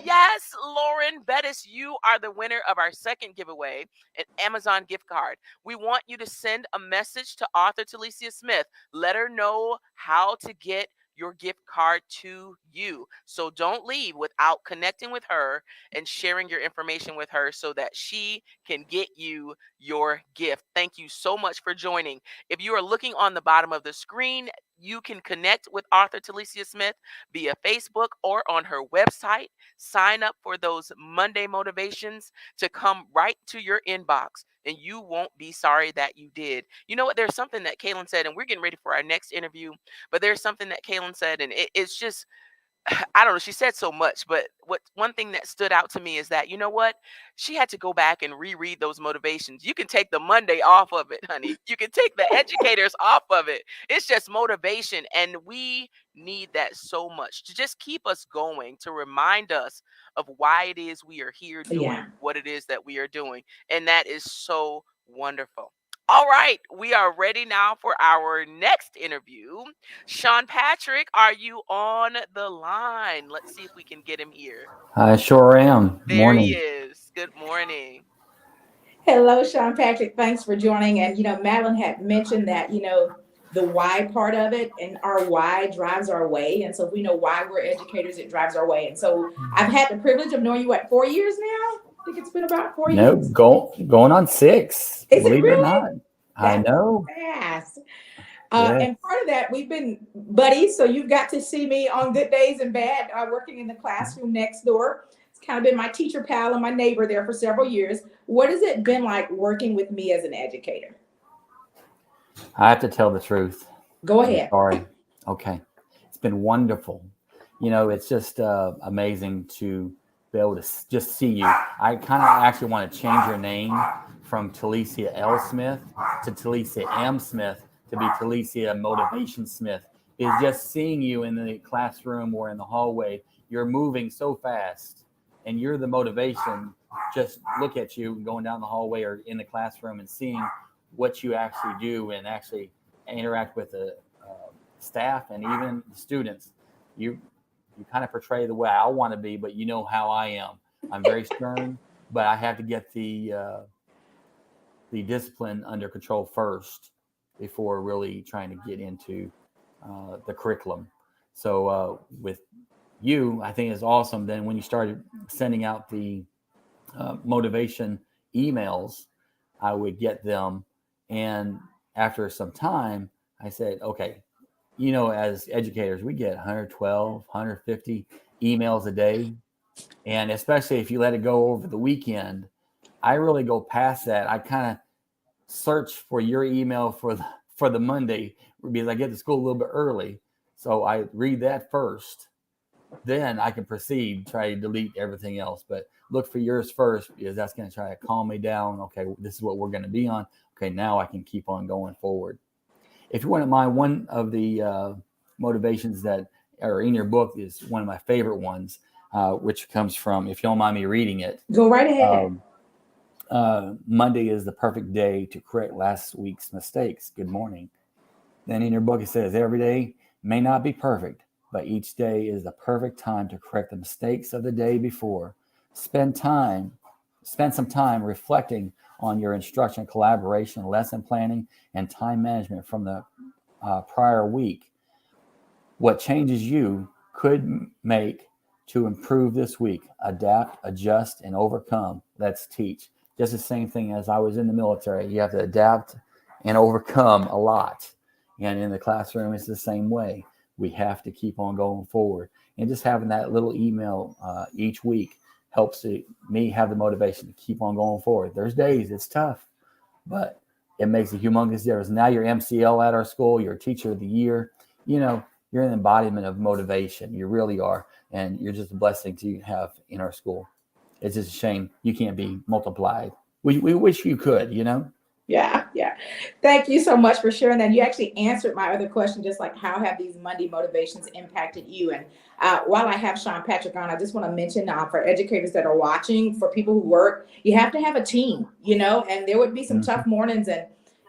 Yes, Lauren Bettis, you are the winner of our second giveaway, an Amazon gift card. We want you to send a message to author Talicia Smith. Let her know how to get your gift card to you. So don't leave without connecting with her and sharing your information with her so that she can get you your gift. Thank you so much for joining. If you are looking on the bottom of the screen, you can connect with author Talicia Smith via Facebook or on her website. Sign up for those Monday motivations to come right to your inbox, and you won't be sorry that you did. You know what? There's something that Kaylin said, and we're getting ready for our next interview, but there's something that Kaylin said, and it's just, I don't know. She said so much, but one thing that stood out to me is that, you know what? She had to go back and reread those motivations. You can take the Monday off of it, honey. You can take the educators off of it. It's just motivation. And we need that so much to just keep us going, to remind us of why it is we are here doing Yeah. what it is that we are doing. And that is so wonderful. All right, we are ready now for our next interview. Sean Patrick, are you on the line? Let's see if we can get him here. I sure am. There he Morning. is. Good morning. Hello, Sean Patrick. Thanks for joining. And, Madeline had mentioned that, the why part of it, and our why drives our way. And so if we know why we're educators, it drives our way. And so I've had the privilege of knowing you, 4 years now? I think it's been about 4 Nope, years. going on 6. Is it Believe it or really? not. I That's know. fast. Yeah. And part of that, we've been buddies. So you've got to see me on good days and bad, working in the classroom next door. It's kind of been my teacher pal and my neighbor there for several years. What has it been like working with me as an educator? I have to tell the truth. Go I'm ahead. sorry. Okay. It's been wonderful. It's just amazing to be able to just see you. I kind of actually want to change your name from Talicia L. Smith to Talicia M. Smith to be Talicia Motivation Smith. Is just seeing you in the classroom or in the hallway. You're moving so fast, and you're the motivation. Just look at you going down the hallway or in the classroom and seeing what you actually do and actually interact with the staff and even the students. You kind of portray the way I want to be, but you know how I am. I'm very stern, but I have to get the discipline under control first before really trying to get into the curriculum. So with you, I think it's awesome. Then when you started sending out the motivation emails, I would get them. And after some time, I said, okay, as educators, we get 112, 150 emails a day. And especially if you let it go over the weekend, I really go past that. I kind of search for your email for the Monday because I get to school a little bit early. So I read that first. Then I can proceed, try to delete everything else. But look for yours first because that's going to try to calm me down. Okay, this is what we're going to be on. Okay, now I can keep on going forward. If you wouldn't mind, one of the motivations that are in your book is one of my favorite ones, which comes from, if you don't mind me reading it. Go right ahead. Monday is the perfect day to correct last week's mistakes. Good morning. Then in your book, it says every day may not be perfect, but each day is the perfect time to correct the mistakes of the day before. Spend some time reflecting on your instruction, collaboration, lesson planning, and time management from the prior week. What changes you could make to improve this week? Adapt, adjust, and overcome. Let's teach. Just the same thing as I was in the military. You have to adapt and overcome a lot. And in the classroom, it's the same way. We have to keep on going forward. And just having that little email each week helps me have the motivation to keep on going forward. There's days it's tough, but it makes a humongous difference. Now you're MCL at our school. You're a teacher of the year. You're an embodiment of motivation. You really are. And you're just a blessing to have in our school. It's just a shame you can't be multiplied. We wish you could, Yeah, yeah. Thank you so much for sharing that. You actually answered my other question, just like how have these Monday motivations impacted you? And while I have Sean Patrick on, I just want to mention for educators that are watching, for people who work, you have to have a team, and there would be some Mhm. tough mornings,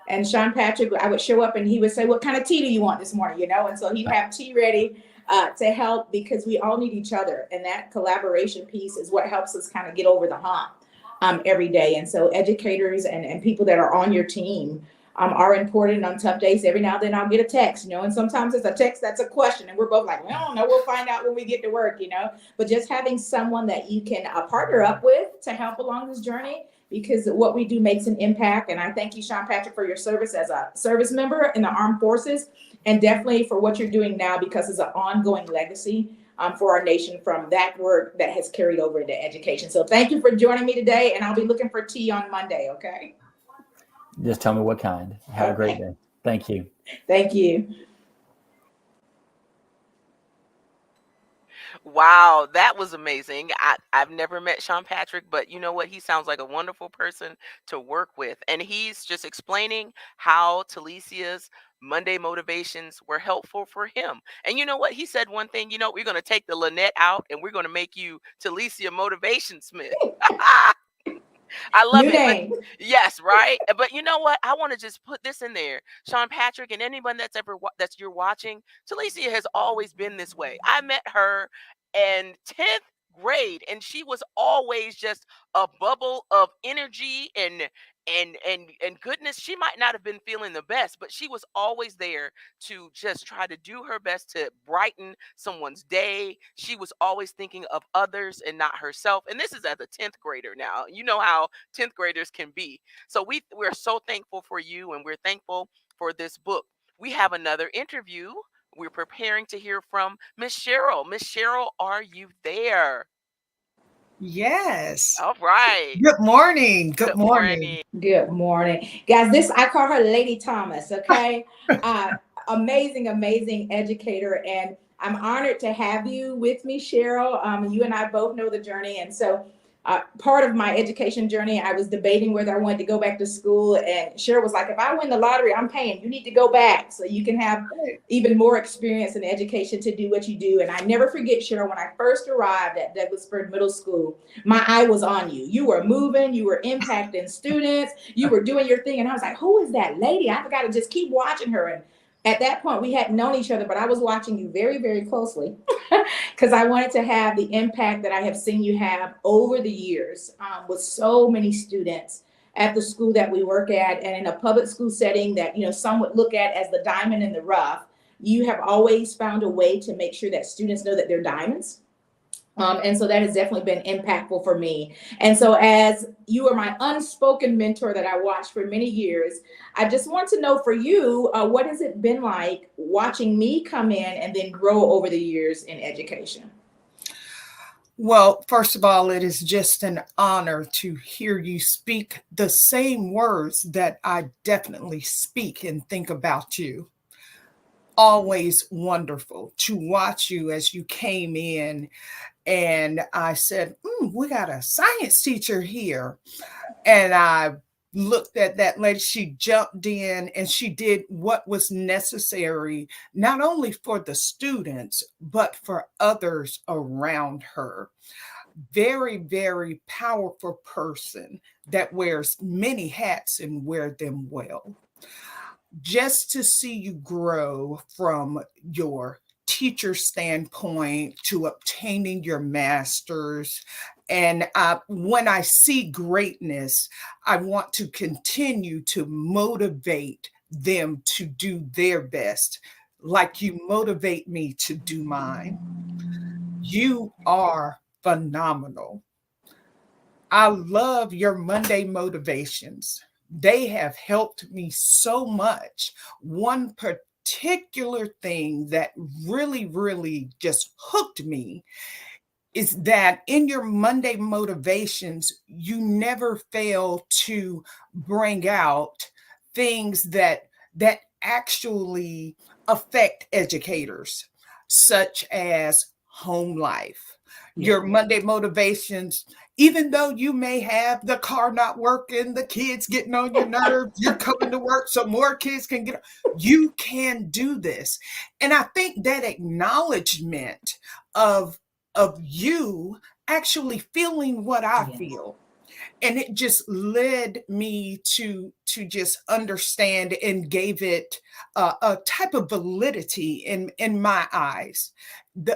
and Sean Patrick, I would show up and he would say, "What kind of tea do you want this morning?" And so he'd have tea ready to help, because we all need each other. And that collaboration piece is what helps us kind of get over the hump every day. And so educators and people that are on your team are important on tough days. Every now and then I'll get a text, and sometimes it's a text that's a question, and we're both like, "Well, I don't know, we'll find out when we get to work. But just having someone that you can partner up with to help along this journey, because what we do makes an impact. And I thank you, Sean Patrick, for your service as a service member in the armed forces, and definitely for what you're doing now, because it's an ongoing legacy for our nation from that work that has carried over into education. So thank you for joining me today, and I'll be looking for tea on Monday, okay? Just tell me what kind. Have a great Okay. day. Thank you. Thank you. Wow, that was amazing. I've never met Sean Patrick, but you know what? He sounds like a wonderful person to work with. And he's just explaining how Talicia's Monday motivations were helpful for him. And you know what? He said one thing, we're going to take the Lynette out and we're going to make you Talicia Motivation Smith. I love New it. But name. yes, right. But you know what? I want to just put this in there. Sean Patrick and anyone that's that's you're watching, Talicia has always been this way. I met her in 10th grade and she was always just a bubble of energy and goodness. She might not have been feeling the best, but she was always there to just try to do her best to brighten someone's day. She was always thinking of others and not herself. And this is as a 10th grader now. You know how 10th graders can be. So we're so thankful for you, and we're thankful for this book. We have another interview. We're preparing to hear from Miss Cheryl. Miss Cheryl, are you there? Yes. All right. Good morning. Good Good morning. morning. Good morning. Guys, I call her Lady Thomas, okay? Uh, amazing educator. And I'm honored to have you with me, Cheryl. You and I both know the journey. And so part of my education journey, I was debating whether I wanted to go back to school. And Cheryl was like, "If I win the lottery, I'm paying. You need to go back so you can have even more experience in education to do what you do." And I never forget, Cheryl, when I first arrived at Douglasford Middle School, my eye was on you. You were moving, you were impacting students, you were doing your thing. And I was like, "Who is that lady?" I got to just keep watching her. And at that point, we hadn't known each other, but I was watching you very closely because I wanted to have the impact that I have seen you have over the years with so many students at the school that we work at, and in a public school setting that some would look at as the diamond in the rough. You have always found a way to make sure that students know that they're diamonds. And so that has definitely been impactful for me. And so, as you are my unspoken mentor that I watched for many years, I just want to know for you, what has it been like watching me come in and then grow over the years in education? Well, first of all, it is just an honor to hear you speak the same words that I definitely speak and think about you. Always wonderful to watch you as you came in. And I said, we got a science teacher here. And I looked at that lady. She jumped in and she did what was necessary, not only for the students, but for others around her. Very powerful person that wears many hats and wear them well. Just to see you grow from your teacher standpoint to obtaining your master's. And when I see greatness, I want to continue to motivate them to do their best, like you motivate me to do mine. You are phenomenal. I love your Monday motivations. They have helped me so much. One particular thing that really just hooked me is that in your Monday motivations, you never fail to bring out things that actually affect educators, such as home life. Yeah. Your Monday motivations Even though you may have the car not working, the kids getting on your nerves, you're coming to work so more kids can get, you can do this. And I think that acknowledgement of you actually feeling what I feel, and it just led me to just understand and gave it a type of validity in my eyes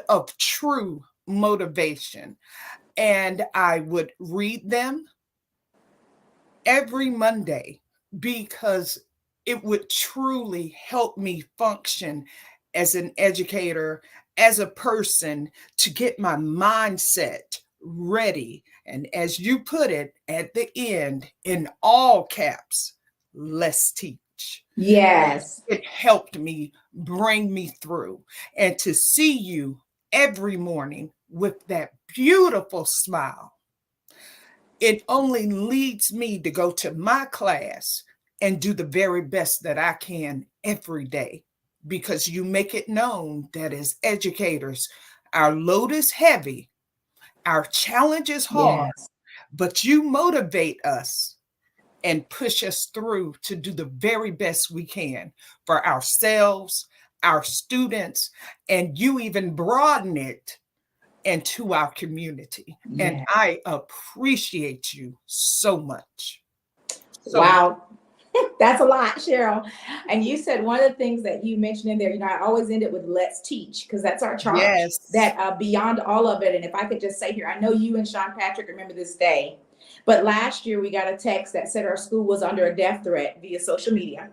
of true motivation. And I would read them every Monday because it would truly help me function as an educator, as a person, to get my mindset ready. And as you put it at the end, in all caps, let's teach. Yes. It helped me bring me through. And to see you every morning with that beautiful smile, it only leads me to go to my class and do the very best that I can every day, because you make it known that as educators, our load is heavy, our challenge is hard, Yes. but you motivate us and push us through to do the very best we can for ourselves, our students, and you even broaden it and to our community. Yeah. And I appreciate you so much. Wow. That's a lot, Cheryl. And you said one of the things that you mentioned in there, I always end it with let's teach, because that's our charge. Yes. That beyond all of it. And if I could just say here, I know you and Sean Patrick remember this day, but last year we got a text that said our school was under a death threat via social media.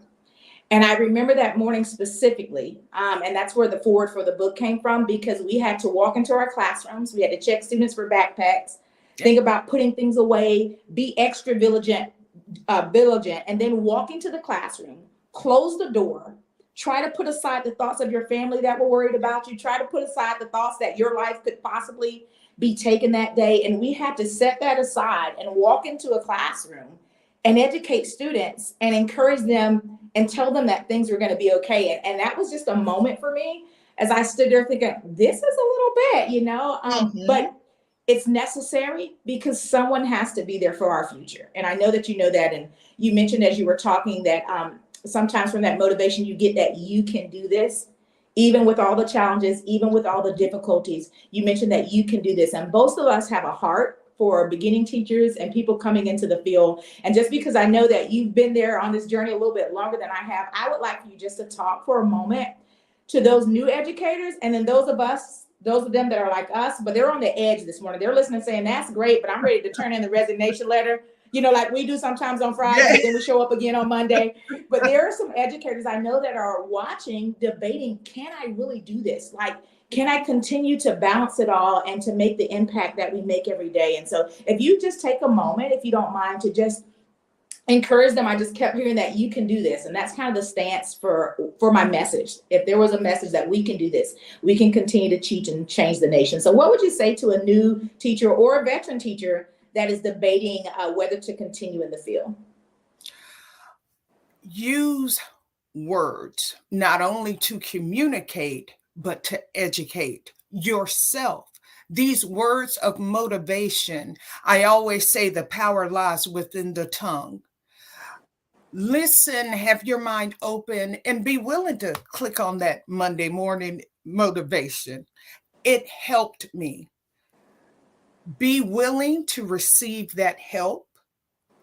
And I remember that morning specifically, and that's where the forward for the book came from, because we had to walk into our classrooms. We had to check students for backpacks, think about putting things away, be extra vigilant, and then walk into the classroom, close the door, try to put aside the thoughts of your family that were worried about you, try to put aside the thoughts that your life could possibly be taken that day. And we had to set that aside and walk into a classroom and educate students and encourage them and tell them that things were going to be okay. And that was just a moment for me as I stood there thinking, this is a little bit, but it's necessary because someone has to be there for our future. And I know that you know that. And you mentioned as you were talking that sometimes from that motivation, you get that you can do this, even with all the challenges, even with all the difficulties. You mentioned that you can do this. And both of us have a heart for beginning teachers and people coming into the field. And just because I know that you've been there on this journey a little bit longer than I have, I would like for you just to talk for a moment to those new educators, and then those of them that are like us, but they're on the edge this morning. They're listening saying, that's great, but I'm ready to turn in the resignation letter, like we do sometimes on Friday, and then we show up again on Monday. But there are some educators I know that are watching, debating, can I really do this? Can I continue to balance it all and to make the impact that we make every day? And so if you just take a moment, if you don't mind, to just encourage them. I just kept hearing that you can do this. And that's kind of the stance for my message. If there was a message that we can do this, we can continue to teach and change the nation. So what would you say to a new teacher or a veteran teacher that is debating whether to continue in the field? Use words not only to communicate, but to educate yourself. These words of motivation, I always say the power lies within the tongue. Listen, have your mind open, and be willing to click on that Monday morning motivation. It helped me. Be willing to receive that help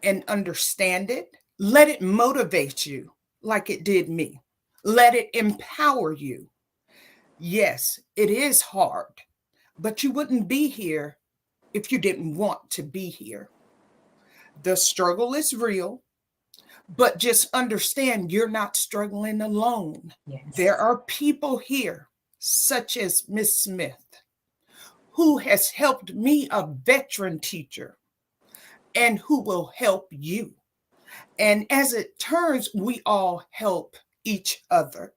and understand it. Let it motivate you like it did me. Let it empower you. Yes, it is hard, but you wouldn't be here if you didn't want to be here. The struggle is real, but just understand you're not struggling alone. Yes. There are people here, such as Miss Smith, who has helped me, a veteran teacher, and who will help you. And as it turns, we all help each other.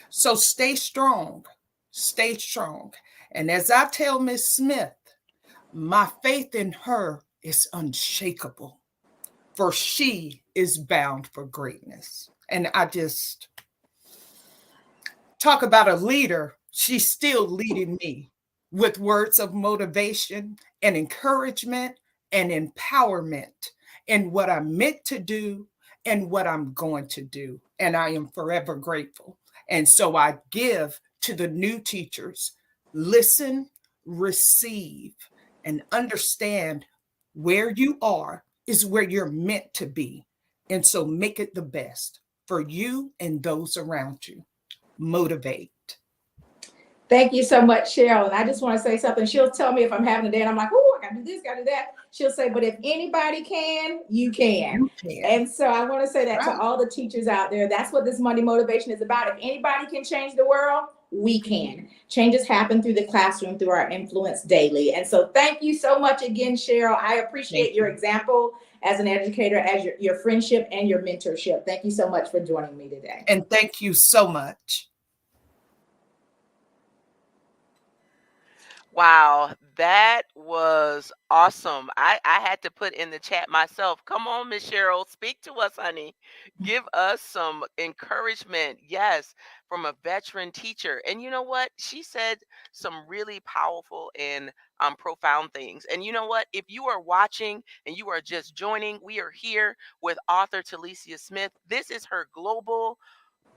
So stay strong, stay strong. And as I tell Miss Smith, my faith in her is unshakable, for she is bound for greatness. And I just talk about a leader. She's still leading me with words of motivation and encouragement and empowerment in what I'm meant to do and what I'm going to do. And I am forever grateful. And so I give to the new teachers: listen, receive, and understand where you are is where you're meant to be. And so make it the best for you and those around you. Motivate. Thank you so much, Cheryl. And I just want to say something. She'll tell me if I'm having a day and I'm like, oh, I got to do this, got to do that. She'll say, but if anybody can, you can. You can. And so I want to say that Right. to all the teachers out there. That's what this Monday Motivation is about. If anybody can change the world, we can. Changes happen through the classroom, through our influence daily. And so thank you so much again, Cheryl. I appreciate your example as an educator, as your friendship and your mentorship. Thank you so much for joining me today. And thank you so much. Wow, that was awesome. I had to put in the chat myself. Come on, Miss Cheryl, speak to us, honey. Give us some encouragement. Yes, from a veteran teacher. And you know what? She said some really powerful and profound things. And you know what? If you are watching and you are just joining, we are here with author Talicia Smith. This is her global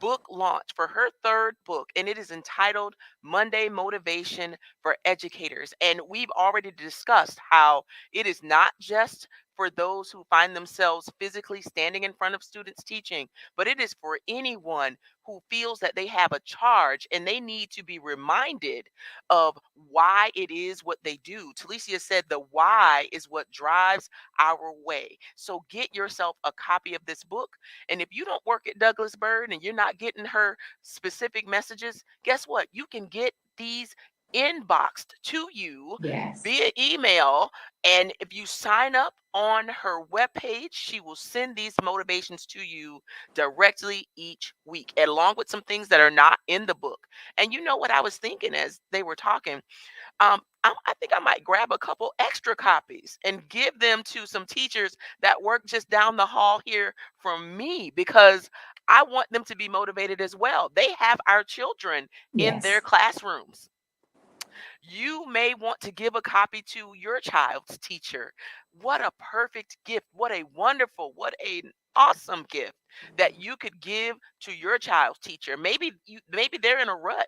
book launch for her third book, and it is entitled Monday Motivation for Educators. And we've already discussed how it is not just for those who find themselves physically standing in front of students teaching, but it is for anyone who feels that they have a charge and they need to be reminded of why it is what they do. Talicia said the why is what drives our way. So get yourself a copy of this book. And if you don't work at Douglas Byrd and you're not getting her specific messages, guess what? You can get these inboxed to you Yes. via email. And if you sign up on her webpage, she will send these motivations to you directly each week, along with some things that are not in the book. And you know what I was thinking as they were talking? I think I might grab a couple extra copies and give them to some teachers that work just down the hall here from me, because I want them to be motivated as well. They have our children in their Yes. classrooms. You may want to give a copy to your child's teacher. What a perfect gift. What a wonderful, what an awesome gift that you could give to your child's teacher. Maybe they're in a rut.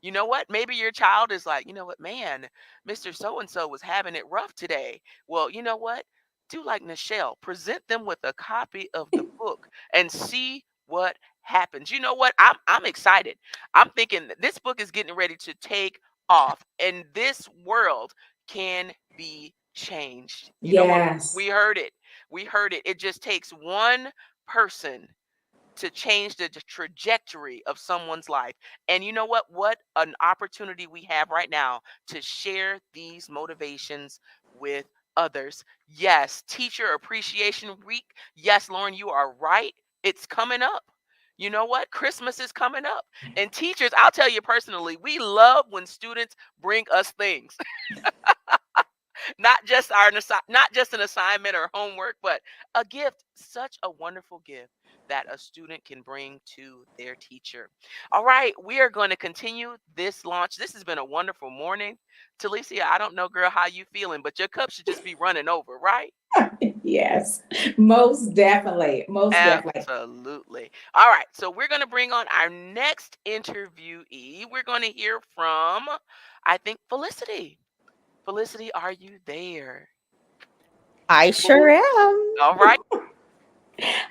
You know what? Maybe your child is like, you know what, man, Mr. So and so was having it rough today. Well, you know what? Do like Nichelle, present them with a copy of the book and see what happens. You know what? I'm excited. I'm thinking that this book is getting ready to take off, and this world can be changed. You know what? Yes. We heard it. We heard it. It just takes one person to change the trajectory of someone's life. And you know what? What an opportunity we have right now to share these motivations with others. Yes, Teacher Appreciation Week. Yes, Lauren, you are right. It's coming up. You know what? Christmas is coming up. And teachers, I'll tell you personally, we love when students bring us things. Not just an assignment or homework, but a gift. Such a wonderful gift that a student can bring to their teacher. All right, we are going to continue this launch. This has been a wonderful morning. Talicia, I don't know, girl, how you feeling, but your cup should just be running over, right? Yes. Most definitely. Most definitely. Absolutely. All right, so we're going to bring on our next interviewee. We're going to hear from, I think, Felicity. Felicity, are you there? I sure am. All right.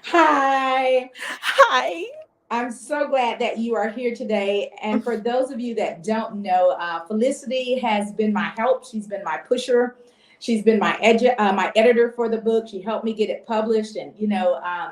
Hi. Hi. I'm so glad that you are here today. And for those of you that don't know, Felicity has been my help. She's been my pusher. She's been my editor for the book. She helped me get it published. And,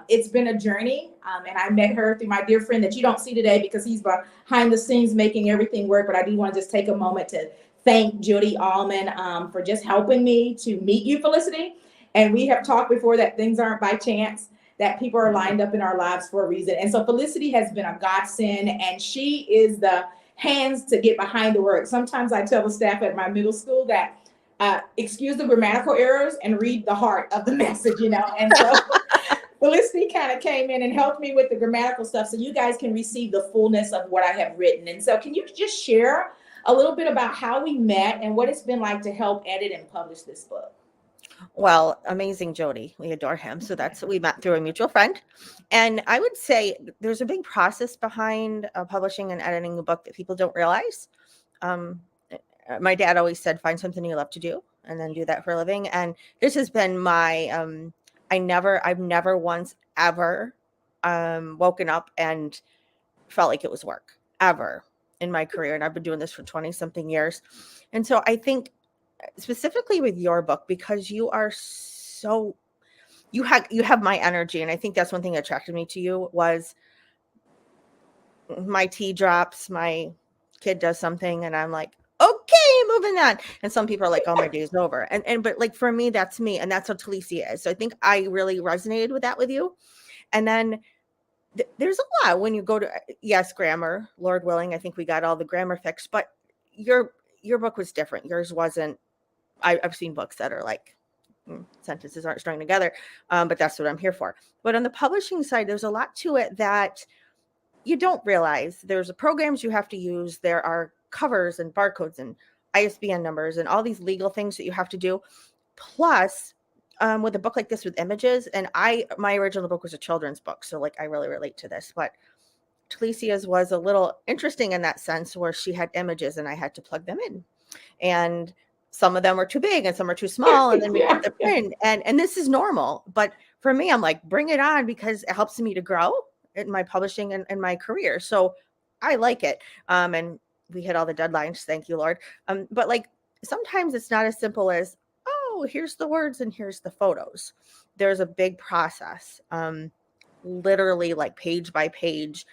it's been a journey. And I met her through my dear friend that you don't see today because he's behind the scenes making everything work. But I do want to just take a moment to thank Jody Allman for just helping me to meet you, Felicity. And we have talked before that things aren't by chance, that people are lined up in our lives for a reason. And so Felicity has been a godsend, and she is the hands to get behind the work. Sometimes I tell the staff at my middle school that excuse the grammatical errors and read the heart of the message, And so Felicity kind of came in and helped me with the grammatical stuff so you guys can receive the fullness of what I have written. And so can you just share a little bit about how we met and what it's been like to help edit and publish this book? Well, amazing Jody. We adore him. So that's we met through a mutual friend. And I would say there's a big process behind publishing and editing a book that people don't realize. Um, my dad always said, find something you love to do and then do that for a living. And this has been my, I've never once ever woken up and felt like it was work ever in my career. And I've been doing this for 20 something years. And so I think specifically with your book, because you are so, you have my energy. And I think that's one thing that attracted me to you was my tea drops, my kid does something and I'm like, okay, moving on. And some people are like, oh, my day's over. But like for me, that's me. And that's what Talicia is. So I think I really resonated with that with you. And then there's a lot when you go to, yes, grammar, Lord willing, I think we got all the grammar fixed, but your book was different. Yours wasn't, I've seen books that are like, sentences aren't strung together. But that's what I'm here for. But on the publishing side, there's a lot to it that you don't realize. There's programs you have to use. There are covers and barcodes and ISBN numbers and all these legal things that you have to do. Plus, with a book like this with images, and my original book was a children's book, so like I really relate to this. But Talicia's was a little interesting in that sense, where she had images and I had to plug them in, and some of them were too big and some are too small, and then we put the print. And this is normal, but for me, I'm like, bring it on because it helps me to grow in my publishing and my career. So I like it. And we hit all the deadlines. Thank you, Lord. But like sometimes it's not as simple as, oh, here's the words and here's the photos. There's a big process, literally like page by page,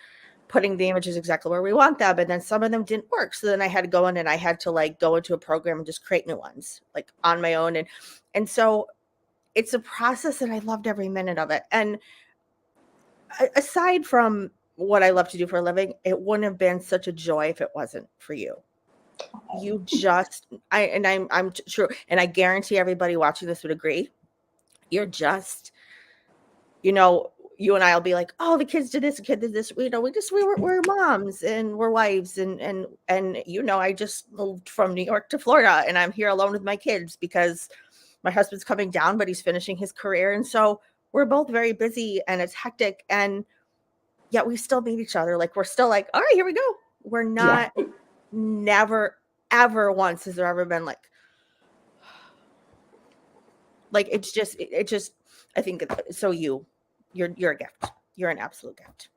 putting the images exactly where we want them. And then some of them didn't work. So then I had to go in and I had to like go into a program and just create new ones like on my own. And so it's a process and I loved every minute of it. And aside from what I love to do for a living, it wouldn't have been such a joy if it wasn't for you. You just, I'm true. And I guarantee everybody watching this would agree. You're just, you and I'll be like, oh, the kids did this, the kid did this. We're moms and we're wives. And I just moved from New York to Florida and I'm here alone with my kids because my husband's coming down, but he's finishing his career. And so we're both very busy and it's hectic. And yet we still meet each other. Like, we're still like, all right, here we go. We're not, never, ever once has there ever been like it's just, I think so you're a gift. You're an absolute gift.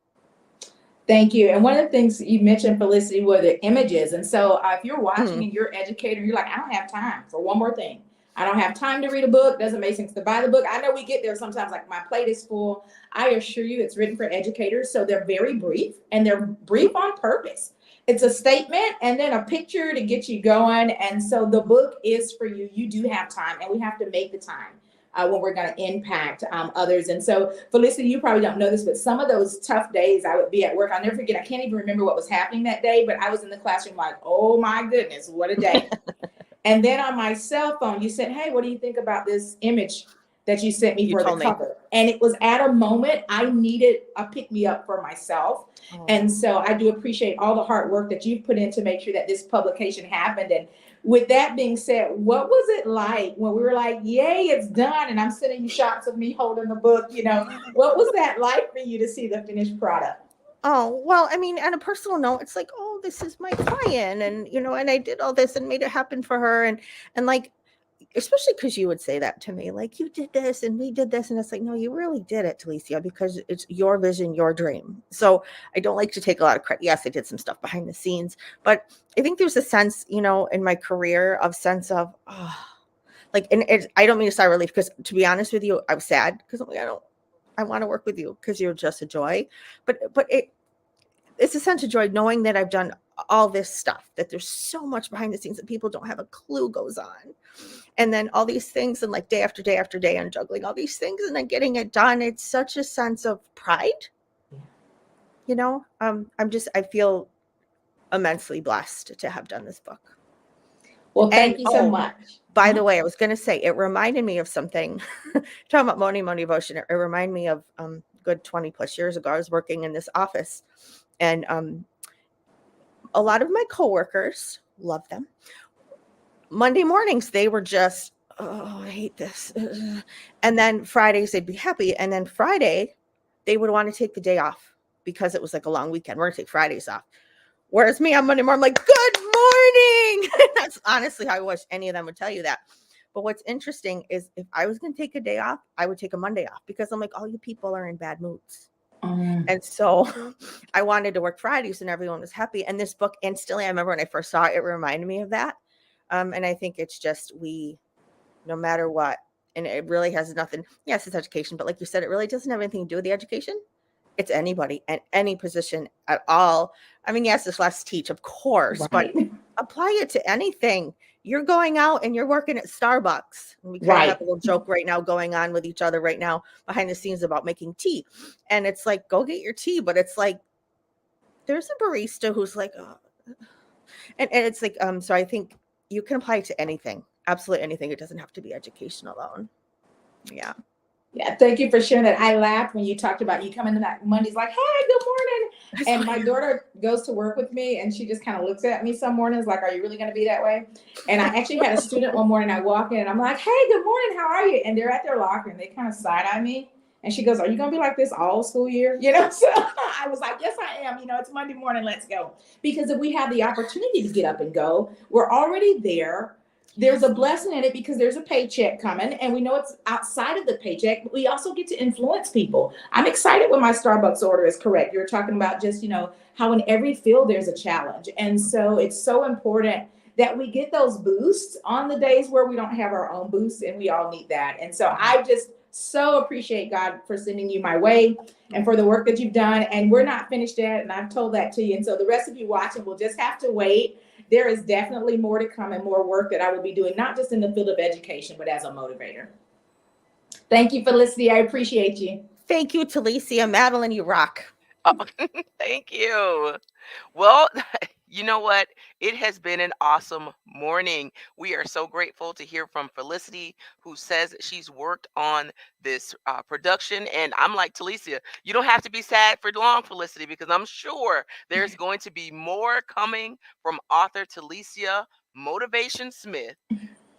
Thank you. And one of the things you mentioned, Felicity, were the images. And so if you're watching and you're an educator, you're like, I don't have time for one more thing. I don't have time to read a book. Doesn't make sense to buy the book. I know we get there sometimes, like my plate is full. I assure you it's written for educators. So they're very brief and they're brief on purpose. It's a statement and then a picture to get you going. And so the book is for you. You do have time and we have to make the time when we're going to impact others. And so, Felicity, you probably don't know this, but some of those tough days I would be at work. I'll never forget. I can't even remember what was happening that day, but I was in the classroom like, oh my goodness, what a day. And then on my cell phone, you said, hey, what do you think about this image that you sent me for the cover? And it was at a moment I needed a pick me up for myself. Oh. And so I do appreciate all the hard work that you've put in to make sure that this publication happened. And with that being said, what was it like when we were like, yay, it's done? And I'm sending you shots of me holding the book, what was that like for you to see the finished product? Oh, well, I mean, on a personal note, it's like, oh, this is my client. And, and I did all this and made it happen for her. And like, especially because you would say that to me, like, you did this and we did this. And it's like, no, you really did it, Talicia, because it's your vision, your dream. So I don't like to take a lot of credit. Yes, I did some stuff behind the scenes, but I think there's a sense, in my career of sense of, and I don't mean to sigh relief because, to be honest with you, I'm sad because I'm like, I want to work with you because you're just a joy. But it's a sense of joy knowing that I've done all this stuff, that there's so much behind the scenes that people don't have a clue goes on. And then all these things and like day after day after day and juggling all these things and then getting it done. It's such a sense of pride. I feel immensely blessed to have done this book. Well, thank you so much. By the way, I was going to say, it reminded me of something, talking about motivation. It reminded me of good 20 plus years ago. I was working in this office and a lot of my coworkers, love them. Monday mornings, they were just, oh, I hate this. And then Fridays they'd be happy. And then Friday they would want to take the day off because it was like a long weekend. We're going to take Fridays off. Whereas me on Monday morning, I'm like, good morning. That's honestly how I wish any of them would tell you that. But what's interesting is if I was going to take a day off, I would take a Monday off because I'm like, all you people are in bad moods. And so I wanted to work Fridays and everyone was happy. And this book instantly, I remember when I first saw it, it reminded me of that. And I think it's just no matter what, and it really has nothing, yes, it's education, but like you said, it really doesn't have anything to do with the education. It's anybody and any position at all. I mean, yes, this last teach, of course, Right. but apply it to anything. You're going out and you're working at Starbucks. And we kind Right. of have a little joke right now going on with each other right now behind the scenes about making tea. And it's like, go get your tea. But it's like, there's a barista who's like, oh. And it's like, so I think you can apply it to anything, absolutely anything. It doesn't have to be education alone. Yeah. Yeah, thank you for sharing that. I laughed when you talked about you coming to that Monday's like, hey, good morning. And my daughter goes to work with me and she just kind of looks at me some mornings like, are you really going to be that way? And I actually had a student one morning, I walk in and I'm like, hey, good morning, how are you? And they're at their locker and they kind of side eye me. And she goes, are you going to be like this all school year? You know, so I was like, yes, I am. You know, it's Monday morning, let's go. Because if we have the opportunity to get up and go, we're already there. There's a blessing in it because there's a paycheck coming and we know it's outside of the paycheck, but we also get to influence people. I'm excited when my Starbucks order is correct. You're talking about just, you know, how in every field there's a challenge. And so it's so important that we get those boosts on the days where we don't have our own boosts, and we all need that. And so I just so appreciate God for sending you my way and for the work that you've done. And we're not finished yet. And I've told that to you. And so the rest of you watching will just have to wait. There is definitely more to come and more work that I will be doing, not just in the field of education, but as a motivator. Thank you, Felicity. I appreciate you. Thank you, Talicia. Madeline, you rock. Oh, thank you. Well, you know what? It has been an awesome morning. We are so grateful to hear from Felicity, who says that she's worked on this production. And I'm like, Talicia, you don't have to be sad for long, Felicity, because I'm sure there's going to be more coming from author Talicia Motivation Smith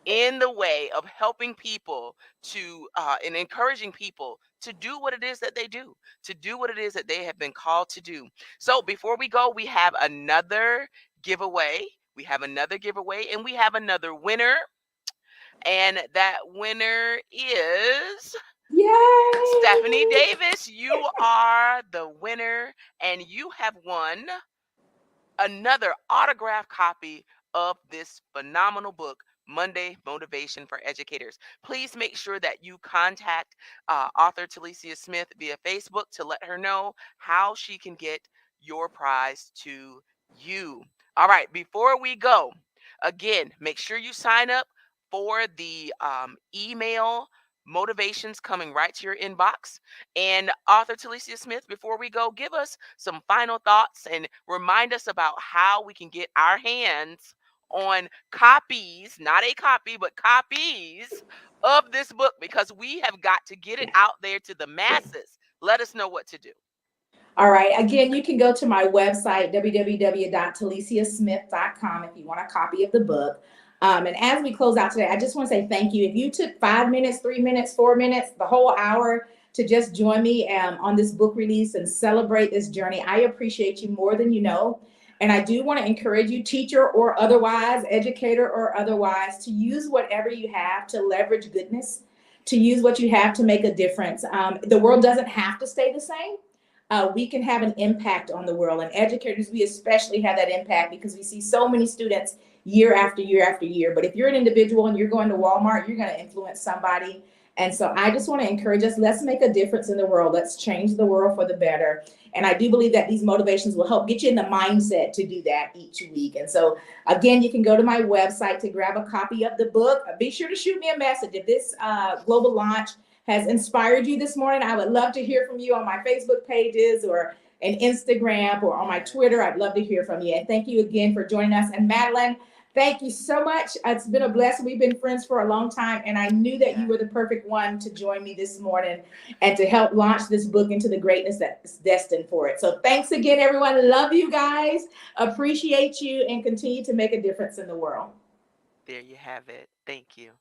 in the way of helping people to and encouraging people to do what it is that they do, to do what it is that they have been called to do. So before we go, we have another giveaway. We have another giveaway and we have another winner. And that winner is Yay! Stephanie Davis. You are the winner and you have won another autographed copy of this phenomenal book, Monday Motivation for Educators. Please make sure that you contact author Talicia Smith via Facebook to let her know how she can get your prize to you. All right, before we go, again, make sure you sign up for the email motivations coming right to your inbox. And author Talicia Smith, before we go, give us some final thoughts and remind us about how we can get our hands on copies, not a copy, but copies of this book, because we have got to get it out there to the masses. Let us know what to do. All right. Again, you can go to my website, www.taliciasmith.com, if you want a copy of the book. And as we close out today, I just want to say thank you. If you took 5 minutes, 3 minutes, 4 minutes, the whole hour to just join me on this book release and celebrate this journey, I appreciate you more than you know. And I do want to encourage you, teacher or otherwise, educator or otherwise, to use whatever you have to leverage goodness, to use what you have to make a difference. The world doesn't have to stay the same. We can have an impact on the world, and educators, we especially have that impact because we see so many students year after year after year. But if you're an individual and you're going to Walmart, you're going to influence somebody. And so I just want to encourage us, let's make a difference in the world. Let's change the world for the better. And I do believe that these motivations will help get you in the mindset to do that each week. And so again, you can go to my website to grab a copy of the book. Be sure to shoot me a message. If this global launch has inspired you this morning, I would love to hear from you on my Facebook pages or an Instagram or on my Twitter. I'd love to hear from you. And thank you again for joining us. And Madeline, thank you so much. It's been a blessing. We've been friends for a long time, and I knew that you were the perfect one to join me this morning and to help launch this book into the greatness that's destined for it. So thanks again, everyone. Love you guys. Appreciate you, and continue to make a difference in the world. There you have it. Thank you.